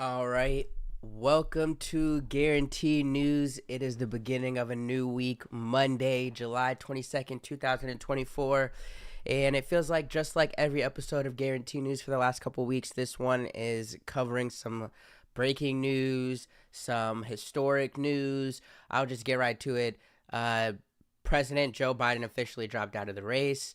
All right. Welcome to Guarantee News. It is the beginning of a new week, Monday, July 22nd, 2024. And it feels like just like every episode of Guarantee News for the last couple weeks, this one is covering some breaking news, some historic news. I'll just get right to it. President Joe Biden officially dropped out of the race.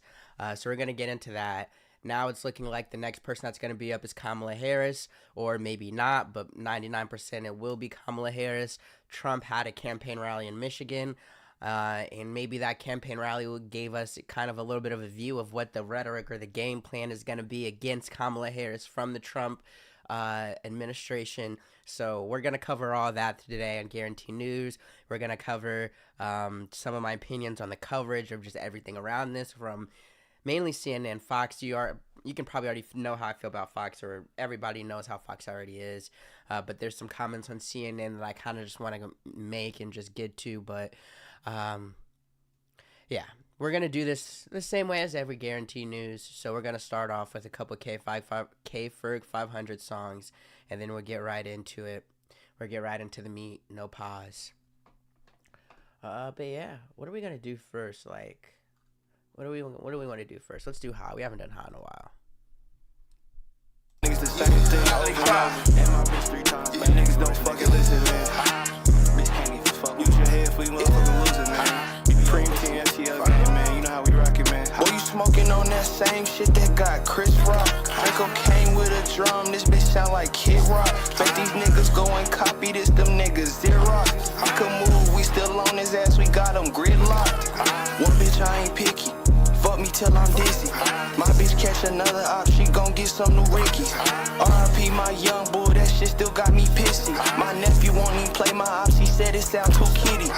So we're going to get into that. Now it's looking like the next person that's going to be up is Kamala Harris, or maybe not, but 99% it will be Kamala Harris. Trump had a campaign rally in Michigan, and maybe that campaign rally gave us kind of a little bit of a view of what the rhetoric or the game plan is going to be against Kamala Harris from the Trump administration. So we're going to cover all that today on Guarantee News. We're going to cover some of my opinions on the coverage of just everything around this, from mainly CNN, Fox. You can probably already know how I feel about Fox, or everybody knows how Fox already is. But there's some comments on CNN that I kind of just want to make and just get to. But yeah, we're gonna do this the same way as every Guarantee News. So we're gonna start off with a couple K-Ferg 500 songs, and then we'll get right into it. We'll get right into the meat. No pause. But yeah, what are we gonna do first? What do we want to do first? Let's do Hot. We haven't done Hot in a while. Niggas the same thing over and over. And my bitch 3 times. My niggas don't fucking listen, man. Bitch can't even fuck. Use your head for you motherfucking losing, man. Cream team, FTL game, man. You know how we rock it, man. Boy, you smoking on that same shit that got Chris Rock. Drink cocaine with a drum. This bitch sound like Kid Rock. Bet these niggas go and copy this. Them niggas Xerox. I could move. We still on his ass. We got him gridlocked. One bitch I ain't picky. Fuck me till I'm dizzy. My bitch catch another op, she gon' get some new Rickies. R.I.P. my young boy, that shit still got me pissy. My nephew won't even play my ops, he said it sound too kitty.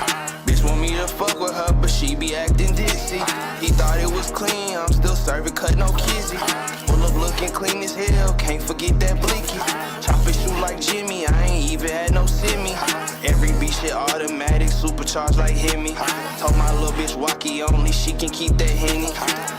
Bitch want me to fuck with her, but she be acting dizzy. He thought it was clean, I'm still serving cut, no kizzy. Full of looking clean as hell, can't forget that blicky. Chop it shoot like Jimmy, I ain't even had no simi. Every beat shit automatic, supercharged like Hemi. Told my little bitch walkie only, she can keep that Henny.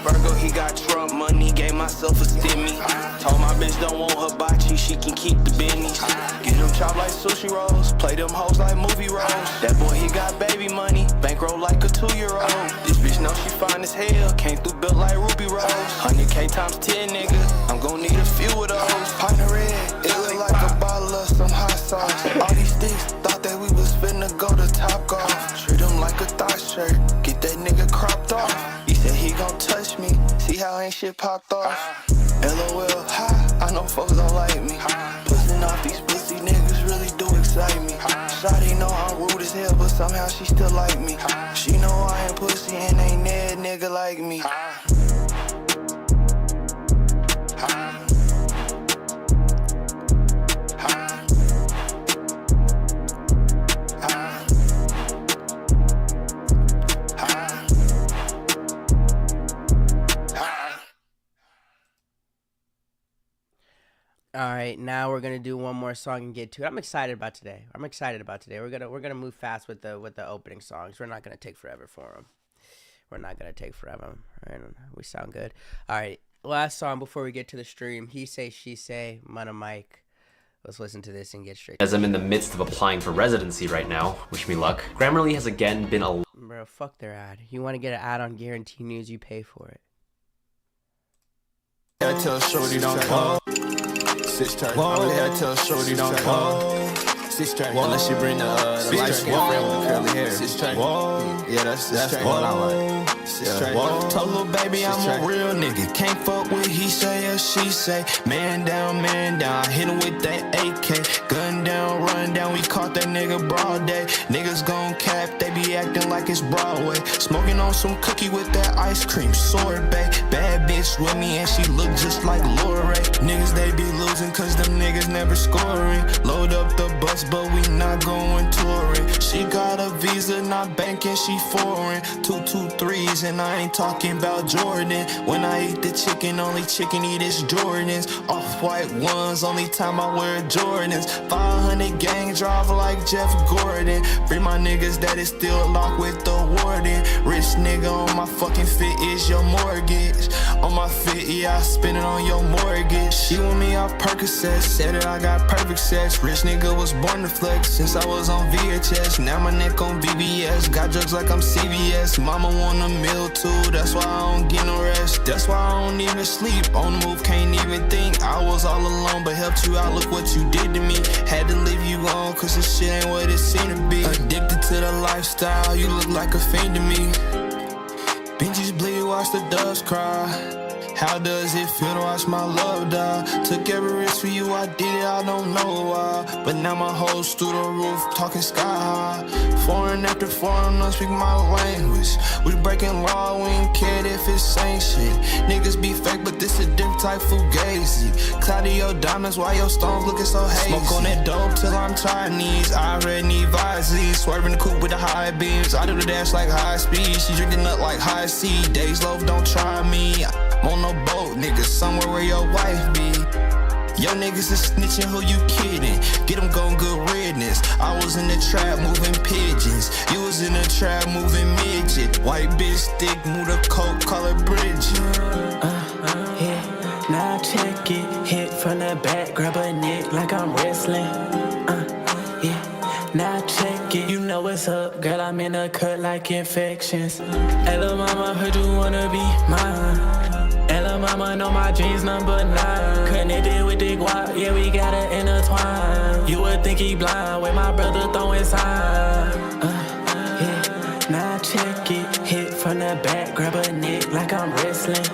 Virgo, he got Trump money, gave myself a stimmy. Told my bitch don't want hibachi, she can keep the bennies. Get them chopped like sushi rolls, play them hoes like movie roles. That boy, he got baby money, bankroll like a 2-year-old. This bitch know she fine as hell, came through built like Ruby Rose. 100K times 10, nigga, I'm gon' need a few of those. Partner red, it look like a bottle of some hot sauce. All these sticks, thought that we was finna go to Topgolf. Treat him like a thigh shirt, get that nigga cropped off. He said he gon' touch me, see how ain't shit popped off. LOL, ha, I know folks don't like me. Pussing off these pussy niggas really do excite me. Shawty know I'm rude as hell, but somehow she still like me. She know I ain't pussy and ain't that nigga like me. All right, now we're gonna do one more song and get to it. I'm excited about today. We're gonna move fast with the opening songs. We're not gonna take forever for them. Right? We sound good. All right, last song before we get to the stream. He Say, She Say, Mona Mike. Let's listen to this and get straight. As I'm in the midst of applying for residency right now, wish me luck. Grammarly has again been a... Bro, fuck their ad. You want to get an ad on Guarantee News, you pay for it. I tell Shorty don't call. I really had to tell Shorty don't call. Unless you bring the light skin friend with the curly hair. Yeah, that's what I like. Told little baby I'm a real nigga. Can't fuck with he say or she say. Man down, man down. I hit him with that AK. Gun down, run down. We caught that nigga broad day. Niggas gon' cap, they be acting like it's Broadway. Smoking on some cookie with that ice cream sorbet. Bad bitch with me and she look just like Lorray. Niggas they be losing cause them niggas never scoring. Load up the bus but we not going touring. She got a visa, not banking, she foreign. 223s and I ain't talking about Jordan. When I eat the chicken, only chicken eat is Jordans. Off-white ones, only time I wear Jordans. 500 gang drive like Jeff Gordon. Free my niggas that is still locked with the warden. Rich nigga on my fucking fit is your mortgage. On my fit, yeah, I spend it on your mortgage. She want me off Percocet, said that I got perfect sex. Rich nigga was born to flex since I was on VHS. Now my neck on BBS, got drugs like I'm CVS. Mama want a meal too, that's why I don't get no rest. That's why I don't even sleep, on the move, can't even think. I was all alone, but helped you out, look what you did to me. Had to leave you on, cause this shit ain't what it seemed to be. Addicted to the lifestyle, you look like a fiend to me. Benji's bleed, watch the doves cry. How does it feel to watch my love die? Took every risk for you, I did it, I don't know why. But now my hoes through the roof, talking sky high. Foreign after foreign, don't speak my language. We breaking law, we ain't cared if it's ain't shit. Niggas be fake, but this a different type fugazi. Cloudy your diamonds, why your stones looking so hazy? Smoke on that dope till I'm Chinese. I already need Visey. Swerving the coupe with the high beams. I do the dash like high speed. She drinking up like high C. Days low, don't try me. I'm on no boat, nigga, somewhere where your wife be. Yo niggas is snitching, who you kidding? Get them going good riddance. I was in the trap moving pigeons. You was in the trap moving midget. White bitch stick, move the coke, call her Bridget. Yeah, now check it. Hit from the back, grab a neck like I'm wrestling. Yeah, now check it. You know what's up, girl, I'm in a cut like infections. Hey, lil' mama, heard you wanna be mine. And lil' mama know my jeans number 9. Connected with the guap, yeah, we gotta intertwine. You would think he blind with my brother throwing sign. Yeah, now check it. Hit from the back, grab a neck like I'm wrestling.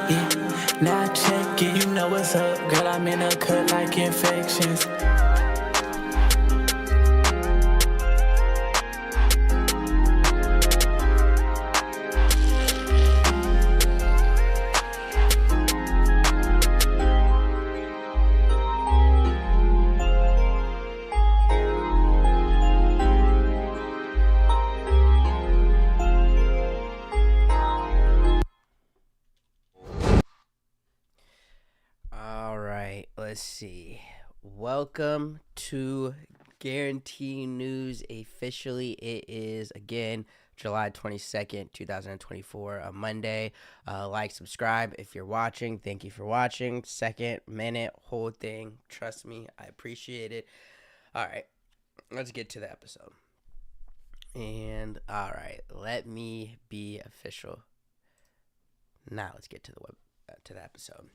Yeah, now check it. You know what's up, girl, I'm in a cut like infections. Let's see. Welcome to Guarantee News. Officially, it is again July 22nd, 2024, a Monday. Like, subscribe if you're watching. Thank you for watching. Second, minute, whole thing. Trust me, I appreciate it. All right, let's get to the episode. And all right, let me be official. Now let's get to the episode.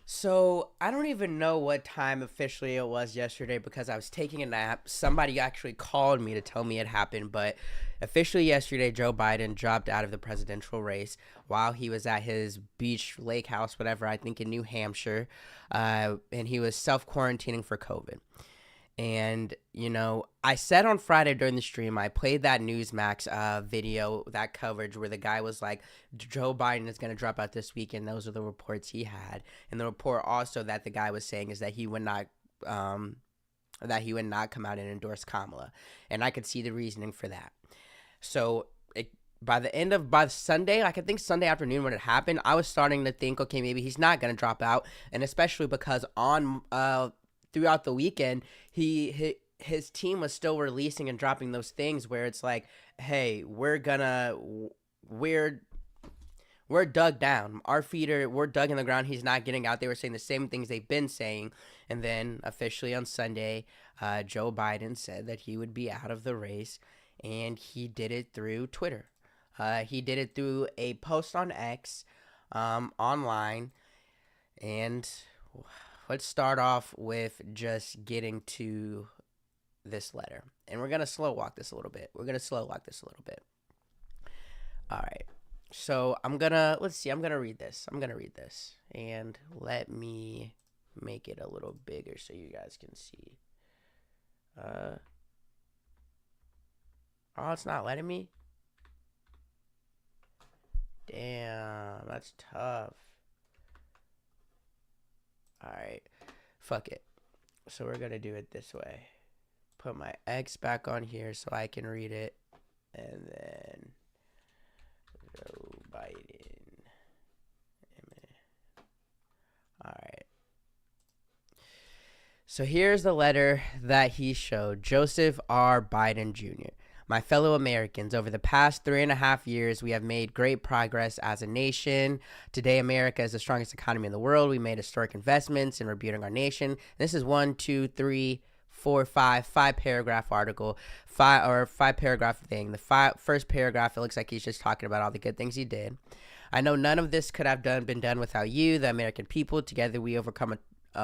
So, I don't even know what time officially it was yesterday because I was taking a nap. Somebody actually called me to tell me it happened, but officially yesterday, Joe Biden dropped out of the presidential race while he was at his beach lake house, whatever, I think in New Hampshire, and he was self-quarantining for COVID. And, you know, I said on Friday during the stream, I played that Newsmax video, that coverage where the guy was like, Joe Biden is going to drop out this week, and those are the reports he had. And the report also that the guy was saying is that he would not come out and endorse Kamala. And I could see the reasoning for that. So by Sunday, I could think Sunday afternoon when it happened, I was starting to think, okay, maybe he's not going to drop out. And especially because throughout the weekend, his team was still releasing and dropping those things where it's like, hey, we're dug down. We're dug in the ground. He's not getting out. They were saying the same things they've been saying. And then officially on Sunday, Joe Biden said that he would be out of the race, and he did it through Twitter. He did it through a post on X, online, and let's start off with just getting to this letter. And we're going to slow walk this a little bit. All right. So I'm going to read this. And let me make it a little bigger so you guys can see. Oh, it's not letting me? Damn, that's tough. Alright, fuck it. So we're gonna do it this way. Put my X back on here so I can read it. And then Joe Biden. Alright. So here's the letter that he showed. Joseph R. Biden Jr. My fellow Americans, over the past 3.5 years, we have made great progress as a nation. Today, America is the strongest economy in the world. We made historic investments in rebuilding our nation. This is 5 paragraph article, five paragraph thing. First paragraph, it looks like he's just talking about all the good things he did. I know none of this could have been done without you, the American people. Together, we overcome a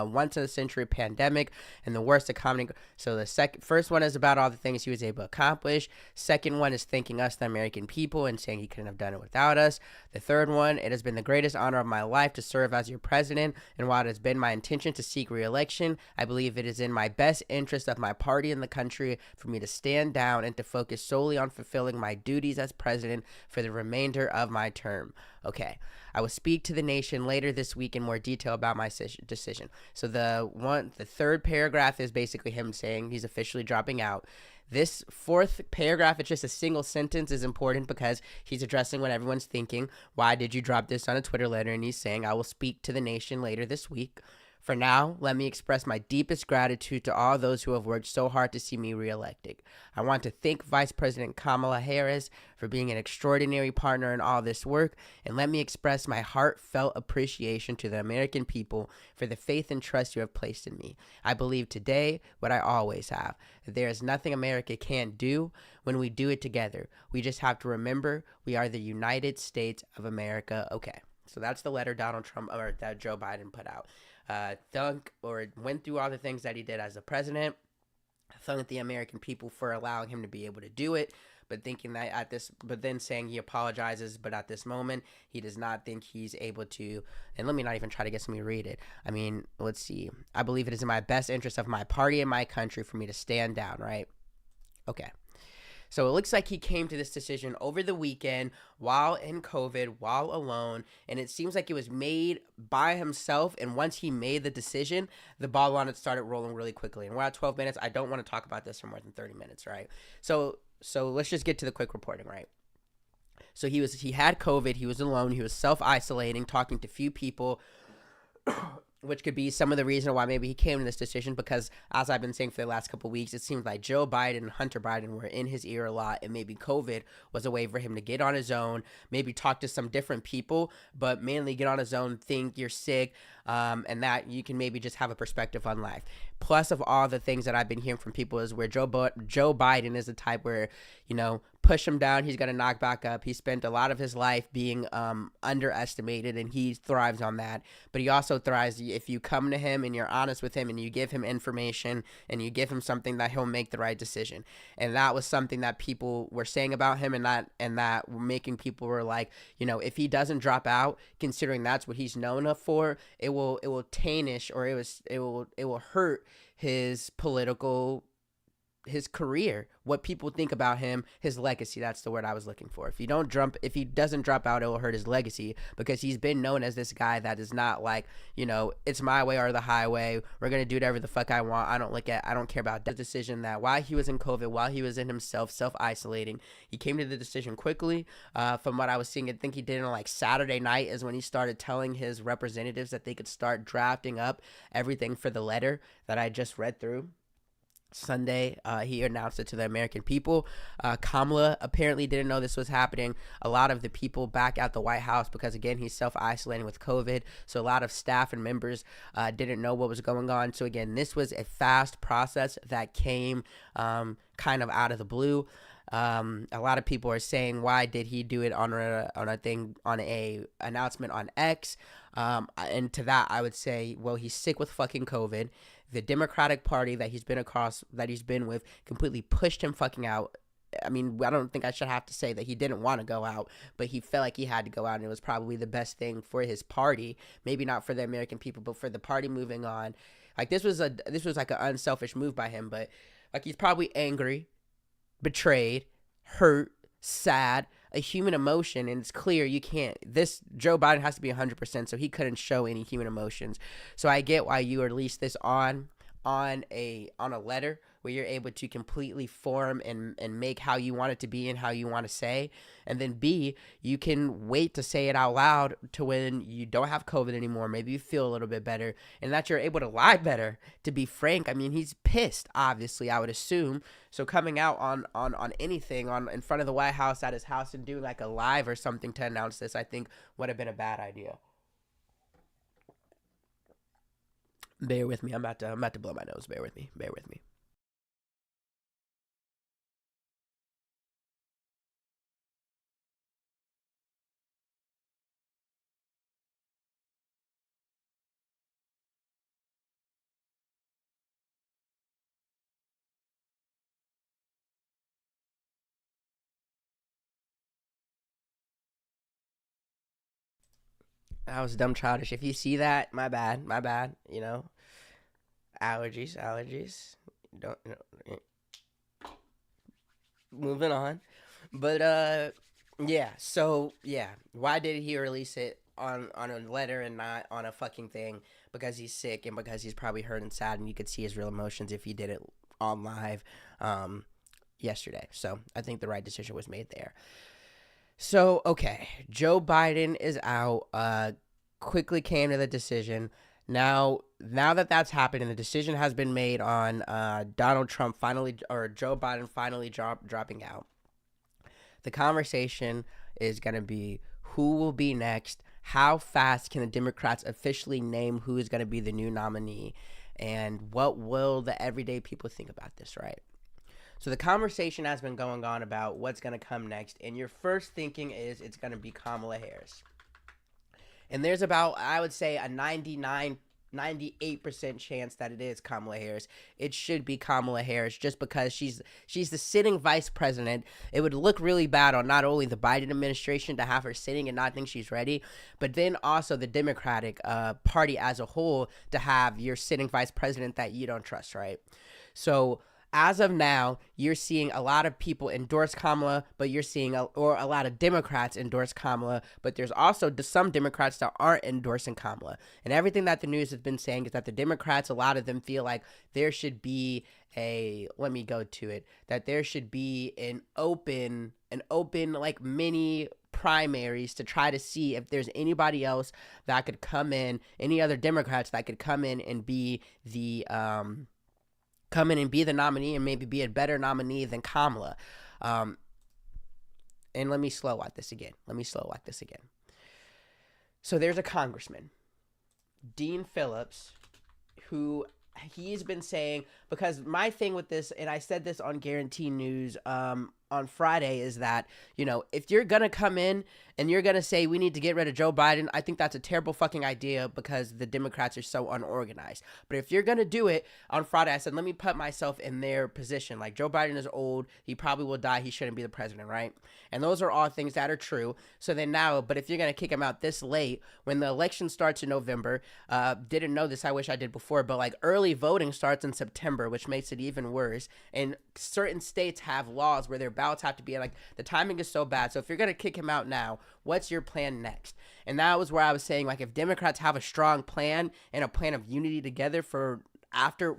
once-in-a-century pandemic and the worst economy. So the first one is about all the things he was able to accomplish. Second one is thanking us, the American people, and saying he couldn't have done it without us. The third one, it has been the greatest honor of my life to serve as your president, and while it has been my intention to seek re-election, I believe it is in my best interest of my party and the country for me to stand down and to focus solely on fulfilling my duties as president for the remainder of my term. Okay, I will speak to the nation later this week in more detail about my decision. So the third paragraph is basically him saying he's officially dropping out. This fourth paragraph, it's just a single sentence, is important because he's addressing what everyone's thinking. Why did you drop this on a Twitter letter? And he's saying, I will speak to the nation later this week. For now, let me express my deepest gratitude to all those who have worked so hard to see me reelected. I want to thank Vice President Kamala Harris for being an extraordinary partner in all this work, and let me express my heartfelt appreciation to the American people for the faith and trust you have placed in me. I believe today what I always have, that there is nothing America can't do when we do it together. We just have to remember we are the United States of America. Okay, so that's the letter that Joe Biden put out. Went through all the things that he did as a president, thanked the American people for allowing him to be able to do it, but then saying he apologizes, but at this moment, he does not think he's able to, and let me not even try to get somebody to read it. I mean, let's see. I believe it is in my best interest of my party and my country for me to stand down, right? Okay. So it looks like he came to this decision over the weekend while in COVID, while alone, and it seems like it was made by himself, and once he made the decision, the ball on it started rolling really quickly. And we're at 12 minutes. I don't want to talk about this for more than 30 minutes, right? So let's just get to the quick reporting, right? So he had COVID, he was alone, he was self-isolating, talking to few people, which could be some of the reason why maybe he came to this decision, because as I've been saying for the last couple of weeks, it seems like Joe Biden and Hunter Biden were in his ear a lot, and maybe COVID was a way for him to get on his own, maybe talk to some different people, but mainly get on his own, think you're sick, and that you can maybe just have a perspective on life. Plus of all the things that I've been hearing from people is where Joe Biden is the type where, push him down, he's going to knock back up. He spent a lot of his life being underestimated, and he thrives on that. But he also thrives if you come to him and you're honest with him and you give him information and you give him something that he'll make the right decision. And that was something that people were saying about him, and that making people were like, if he doesn't drop out, considering that's what he's known for, it will tarnish, or it will hurt his career, what people think about him, his legacy. That's the word I was looking for. If he doesn't drop out, it will hurt his legacy, because he's been known as this guy that is not like, it's my way or the highway. We're going to do whatever the fuck I want. I don't care about that decision. That while he was in COVID, while he was in himself self-isolating, he came to the decision quickly. From what I was seeing, I think he did it on like Saturday night is when he started telling his representatives that they could start drafting up everything for the letter that I just read through. Sunday, he announced it to the American people. Kamala apparently didn't know this was happening. A lot of the people back at the White House, because again, he's self-isolating with COVID, so a lot of staff and members didn't know what was going on. So again, this was a fast process that came kind of out of the blue. A lot of people are saying, why did he do it on a announcement on X? And to that, I would say, well, he's sick with fucking COVID. The Democratic Party that he's been with, completely pushed him fucking out. I mean, I don't think I should have to say that he didn't want to go out, but he felt like he had to go out, and it was probably the best thing for his party. Maybe not for the American people, but for the party moving on. Like this was like an unselfish move by him, but like he's probably angry, betrayed, hurt, sad, a human emotion, and it's clear Joe Biden has to be 100%, so he couldn't show any human emotions. So I get why you released this on a letter, where you're able to completely form and make how you want it to be and how you want to say. And then B, you can wait to say it out loud to when you don't have COVID anymore. Maybe you feel a little bit better and that you're able to lie better, to be frank. I mean, he's pissed, obviously, I would assume. So coming out on anything in front of the White House at his house and doing like a live or something to announce this, I think would have been a bad idea. Bear with me. I'm about to blow my nose. Bear with me. I was dumb childish. If you see that, my bad. You know, allergies. Don't. Moving on, but yeah. So yeah, why did he release it on a letter and not on a fucking thing? Because he's sick and because he's probably hurt and sad, and you could see his real emotions if he did it on live yesterday. So I think the right decision was made there. So, okay, Joe Biden is out, quickly came to the decision. Now that that's happened and the decision has been made on Donald Trump or Joe Biden finally dropping out, the conversation is going to be who will be next, how fast can the Democrats officially name who is going to be the new nominee, and what will the everyday people think about this, right? So the conversation has been going on about what's going to come next, and your first thinking is it's going to be Kamala Harris. And there's about, I would say, a 98% chance that it is Kamala Harris. It should be Kamala Harris just because she's the sitting vice president. It would look really bad on not only the Biden administration to have her sitting and not think she's ready, but then also the Democratic Party as a whole to have your sitting vice president that you don't trust, right? So as of now, you're seeing a lot of people endorse Kamala, but you're seeing a lot of Democrats endorse Kamala, but there's also some Democrats that aren't endorsing Kamala. And everything that the news has been saying is that the Democrats, a lot of them feel like there should be that there should be an open like mini primaries to try to see if there's anybody else that could come in, any other Democrats that could come in and be the nominee and maybe be a better nominee than Kamala. And let me slow walk this again. So there's a congressman, Dean Phillips, who he's been saying, because my thing with this, and I said this on Guarantee News on Friday, is that, you know, if you're going to come in and you're going to say we need to get rid of Joe Biden, I think that's a terrible fucking idea because the Democrats are so unorganized. But if you're going to do it, on Friday I said, let me put myself in their position. Like, Joe Biden is old. He probably will die. He shouldn't be the president, right? And those are all things that are true. So then now, but if you're going to kick him out this late, when the election starts in November, didn't know this, I wish I did before, but like early voting starts in September, which makes it even worse. And certain states have laws where their ballots have to be like, the timing is so bad. So if you're going to kick him out now, what's your plan next? And that was where I was saying, like, if Democrats have a strong plan and a plan of unity together for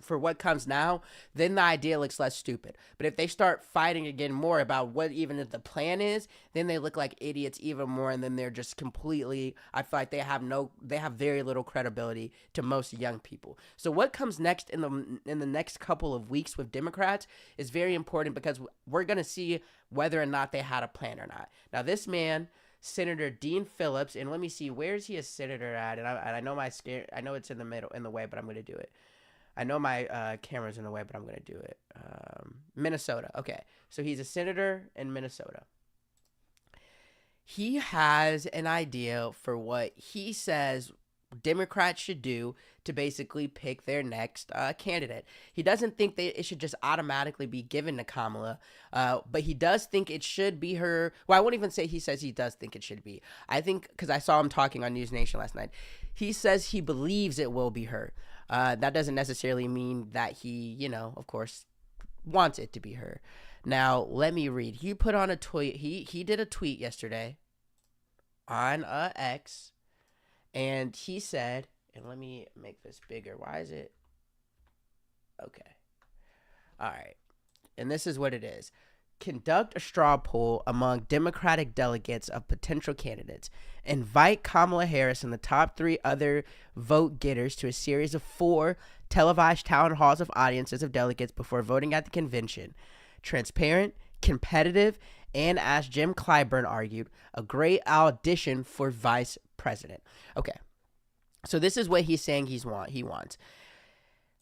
what comes now, then the idea looks less stupid. But if they start fighting again more about what even the plan is, then they look like idiots even more, and then they're just completely, I feel like they have very little credibility to most young people. So what comes next in the next couple of weeks with Democrats is very important, because we're going to see whether or not they had a plan or not. Now, this man, Senator Dean Phillips, and let me see, where is he a senator at? And I know I know it's in the way, but I'm going to do it. I know my camera's in the way, but I'm going to do it. Minnesota. Okay. So he's a senator in Minnesota. He has an idea for what he says Democrats should do to basically pick their next candidate. He doesn't think that it should just automatically be given to Kamala, but he does think it should be her. Well, I won't even say he says he does think it should be. I think, because I saw him talking on News Nation last night, he says he believes it will be her. That doesn't necessarily mean that he, of course, wants it to be her. Now, let me read. He put on a tweet. He did a tweet yesterday on X, and he said, and let me make this bigger. Why is it? Okay. All right. And this is what it is. Conduct a straw poll among Democratic delegates of potential candidates. Invite Kamala Harris and the top 3 other vote getters to a series of 4 televised town halls of audiences of delegates before voting at the convention. Transparent, competitive, and as Jim Clyburn argued, a great audition for vice president. Okay. So this is what he's saying he wants.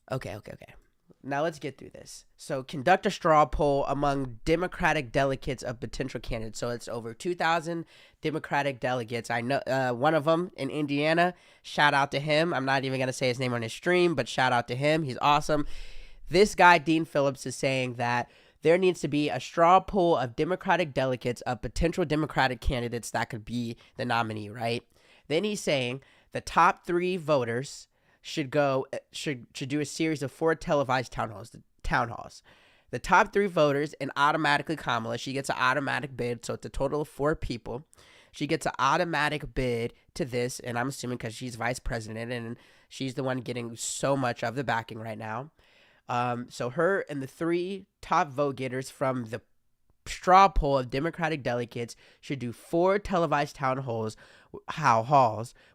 Okay. Now let's get through this. So conduct a straw poll among Democratic delegates of potential candidates. So it's over 2,000 Democratic delegates. I know one of them in Indiana. Shout out to him. I'm not even going to say his name on his stream, but shout out to him. He's awesome. This guy, Dean Phillips, is saying that there needs to be a straw poll of Democratic delegates of potential Democratic candidates that could be the nominee, right? Then he's saying the top 3 voters should do a series of 4 televised town halls. The top 3 voters, and automatically Kamala, she gets an automatic bid, so it's a total of 4 people. She gets an automatic bid to this, and I'm assuming because she's vice president and she's the one getting so much of the backing right now. So her and the 3 top vote getters from the straw poll of Democratic delegates should do 4 televised town halls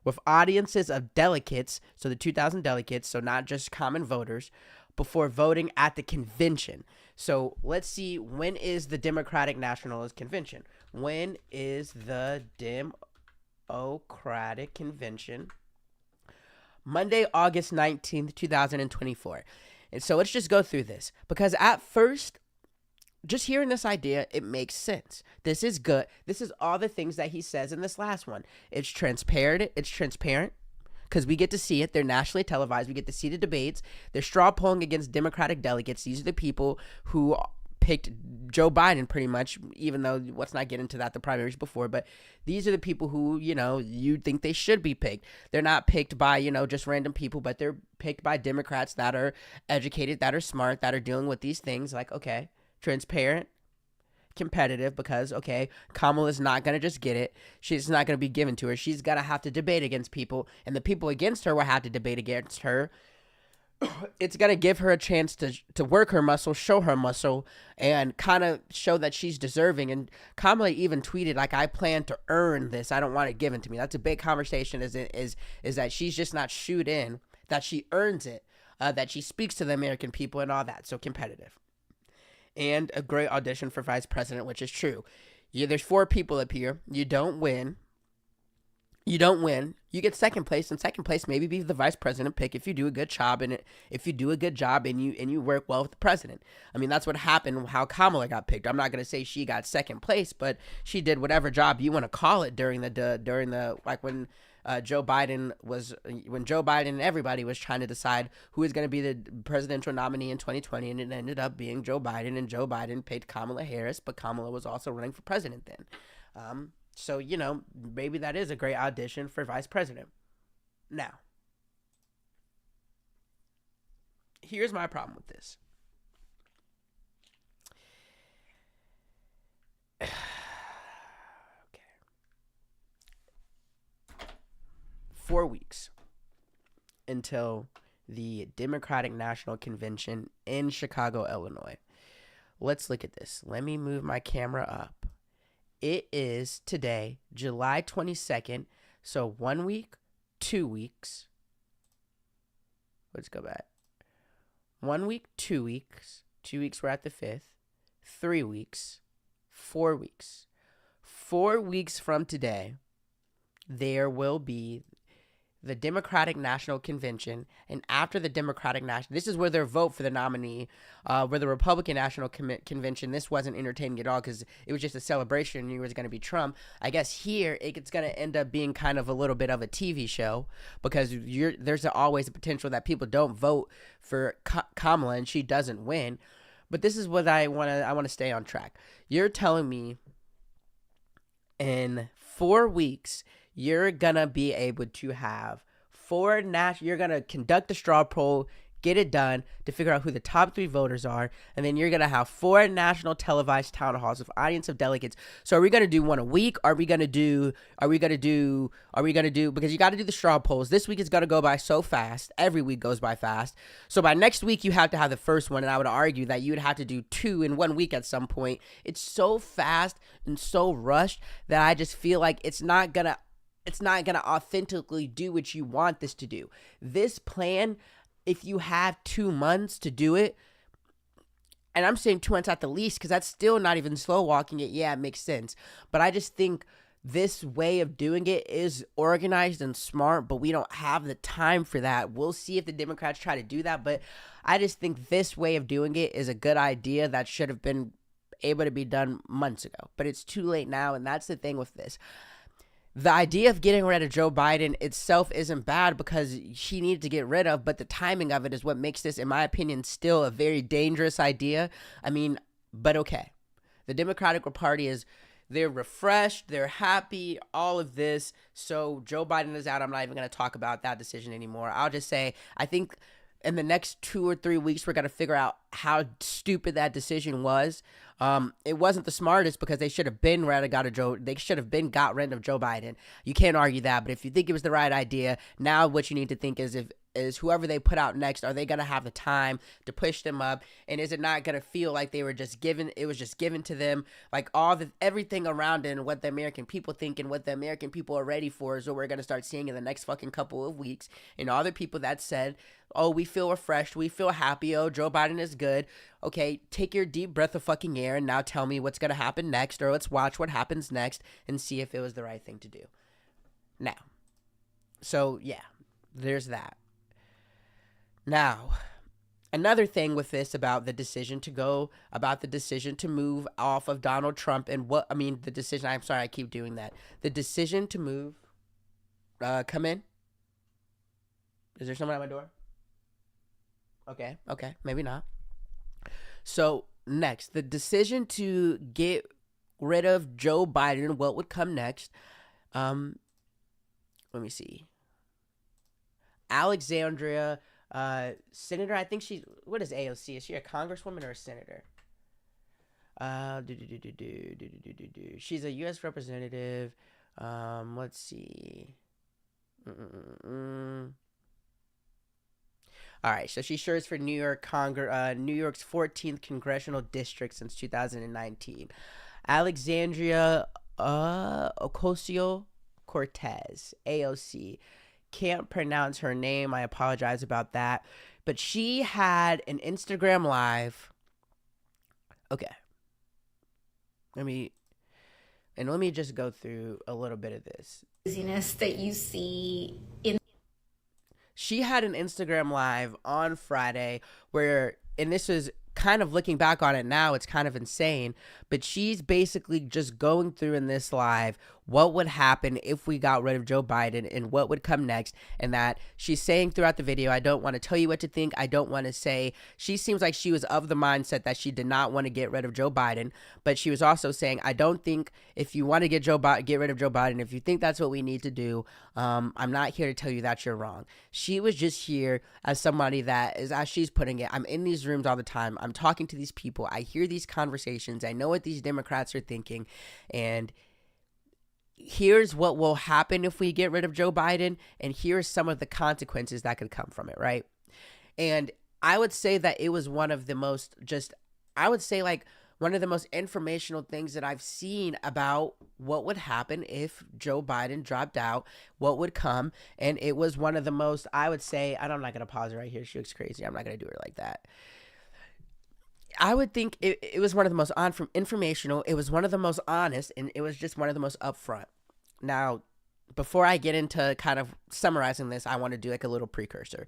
with audiences of delegates, so the 2,000 delegates, so not just common voters, before voting at the convention. So let's see, when is the Democratic Nationalist Convention? When is the Democratic Convention? Monday, August 19th, 2024. And so let's just go through this, because at first, just hearing this idea, it makes sense. This is good. This is all the things that he says in this last one. It's transparent. Because we get to see it. They're nationally televised. We get to see the debates. They're straw polling against Democratic delegates. These are the people who picked Joe Biden pretty much, even though let's not get into that, the primaries before, but these are the people who, you think they should be picked. They're not picked by, just random people, but they're picked by Democrats that are educated, that are smart, that are dealing with these things like, okay, transparent, competitive, because, okay, Kamala's not going to just get it. She's not going to be given to her. She's going to have to debate against people, and the people against her will have to debate against her. It's going to give her a chance to work her muscle, show her muscle, and kind of show that she's deserving. And Kamala even tweeted, like, I plan to earn this. I don't want it given to me. That's a big conversation, is that she's just not shoot in, that she earns it, that she speaks to the American people and all that. So competitive. And a great audition for vice president, which is true. There's 4 people up here. You don't win. You get second place, and second place maybe be the vice president pick if you do a good job, and you work well with the president. I mean, that's what happened. How Kamala got picked. I'm not gonna say she got second place, but she did whatever job you want to call it during the like when Joe Biden and everybody was trying to decide who was going to be the presidential nominee in 2020, and it ended up being Joe Biden, and Joe Biden picked Kamala Harris, but Kamala was also running for president then. So, maybe that is a great audition for vice president. Now, here's my problem with this. 4 weeks until the Democratic National Convention in Chicago, Illinois. Let's look at this. Let me move my camera up. It is today, July 22nd. So 1 week, 2 weeks. Let's go back. 1 week, 2 weeks. 2 weeks, we're at the 5th. 3 weeks. 4 weeks. 4 weeks from today, there will be the Democratic National Convention, and after the Democratic National, this is where their vote for the nominee, where the Republican National Convention, this wasn't entertaining at all because it was just a celebration. It was going to be Trump. I guess here it's going to end up being kind of a little bit of a TV show because there's always a potential that people don't vote for Kamala and she doesn't win. But this is what I want to stay on track. You're telling me in 4 weeks you're gonna be able to have you're gonna conduct a straw poll, get it done, to figure out who the top 3 voters are, and then you're going to have 4 national televised town halls with audience of delegates. So are we going to do one a week? Are we going to do, because you got to do the straw polls. This week is going to go by so fast. Every week goes by fast. So by next week, you have to have the first one, and I would argue that you would have to do 2 in 1 week at some point. It's so fast and so rushed that I just feel like it's not gonna authentically do what you want this to do. This plan, if you have 2 months to do it, and I'm saying 2 months at the least, because that's still not even slow walking it. Yeah, it makes sense. But I just think this way of doing it is organized and smart, but we don't have the time for that. We'll see if the Democrats try to do that, but I just think this way of doing it is a good idea that should have been able to be done months ago. But it's too late now, and that's the thing with this. The idea of getting rid of Joe Biden itself isn't bad because she needed to get rid of, but the timing of it is what makes this, in my opinion, still a very dangerous idea. I mean, but okay. The Democratic Party they're refreshed, they're happy, all of this. So Joe Biden is out. I'm not even going to talk about that decision anymore. I'll just say, I think in the next 2 or 3 weeks, we're going to figure out how stupid that decision was. It wasn't the smartest because they should have been got rid of Joe Biden. You can't argue that, but if you think it was the right idea, now what you need to think is whoever they put out next, are they going to have the time to push them up? And is it not going to feel like it was just given to them? Like everything around it and what the American people think and what the American people are ready for is what we're going to start seeing in the next fucking couple of weeks. And all the people that said, oh, we feel refreshed, we feel happy, oh, Joe Biden is good. Okay, take your deep breath of fucking air and now tell me what's going to happen next, or let's watch what happens next and see if it was the right thing to do. Now, so yeah, there's that. Now, another thing with this about the decision to move off of Donald Trump and the decision to move, come in. Is there someone at my door? Okay, maybe not. So next, the decision to get rid of Joe Biden, what would come next? Let me see. Alexandria, senator, I think what is AOC? Is she a congresswoman or a senator? She's a U.S. representative. Let's see. All right, so she serves for New York's 14th congressional district since 2019. Alexandria Ocasio-Cortez, AOC. Can't pronounce her name. I apologize about that. But she had an Instagram Live. Okay. Let me just go through a little bit of this. Craziness that you see in. She had an Instagram Live on Friday where, and this is kind of looking back on it now, it's kind of insane, but she's basically just going through in this live what would happen if we got rid of Joe Biden and what would come next. And that she's saying throughout the video, I don't want to tell you what to think. I don't want to say. She seems like she was of the mindset that she did not want to get rid of Joe Biden, but she was also saying, I don't think if you want to get rid of Joe Biden, if you think that's what we need to do, I'm not here to tell you that you're wrong. She was just here as somebody that is, as she's putting it, I'm in these rooms all the time. I'm talking to these people. I hear these conversations. I know what these Democrats are thinking. And here's what will happen if we get rid of Joe Biden, and here's some of the consequences that could come from it, right? And I would say that it was one of the most one of the most informational things that I've seen about what would happen if Joe Biden dropped out, what would come, and it was one of the most, I would say, I'm not going to pause it right here, she looks crazy, I'm not going to do her like that. I would think it was one of the most informational, it was one of the most honest, and it was just one of the most upfront. Now, before I get into kind of summarizing this, I want to do like a little precursor.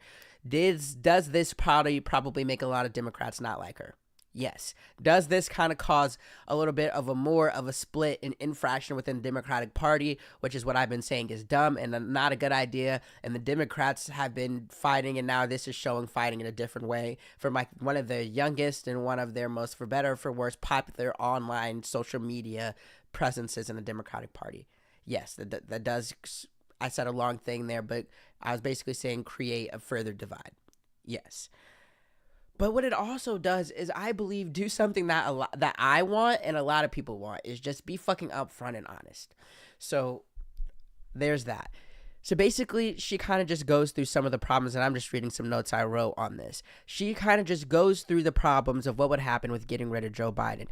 Does this probably make a lot of Democrats not like her? Yes. Does this kind of cause a little bit of a split in infraction within the Democratic Party, which is what I've been saying is dumb and not a good idea, and the Democrats have been fighting, and now this is showing fighting in a different way from one of the youngest and one of their most, for better or for worse, popular online social media presences in the Democratic Party. Yes, that does, I said a long thing there, but I was basically saying create a further divide. Yes. But what it also does is, I believe, do something that that I want and a lot of people want, is just be fucking upfront and honest. So there's that. So basically, she kind of just goes through some of the problems, and I'm just reading some notes I wrote on this. She kind of just goes through the problems of what would happen with getting rid of Joe Biden.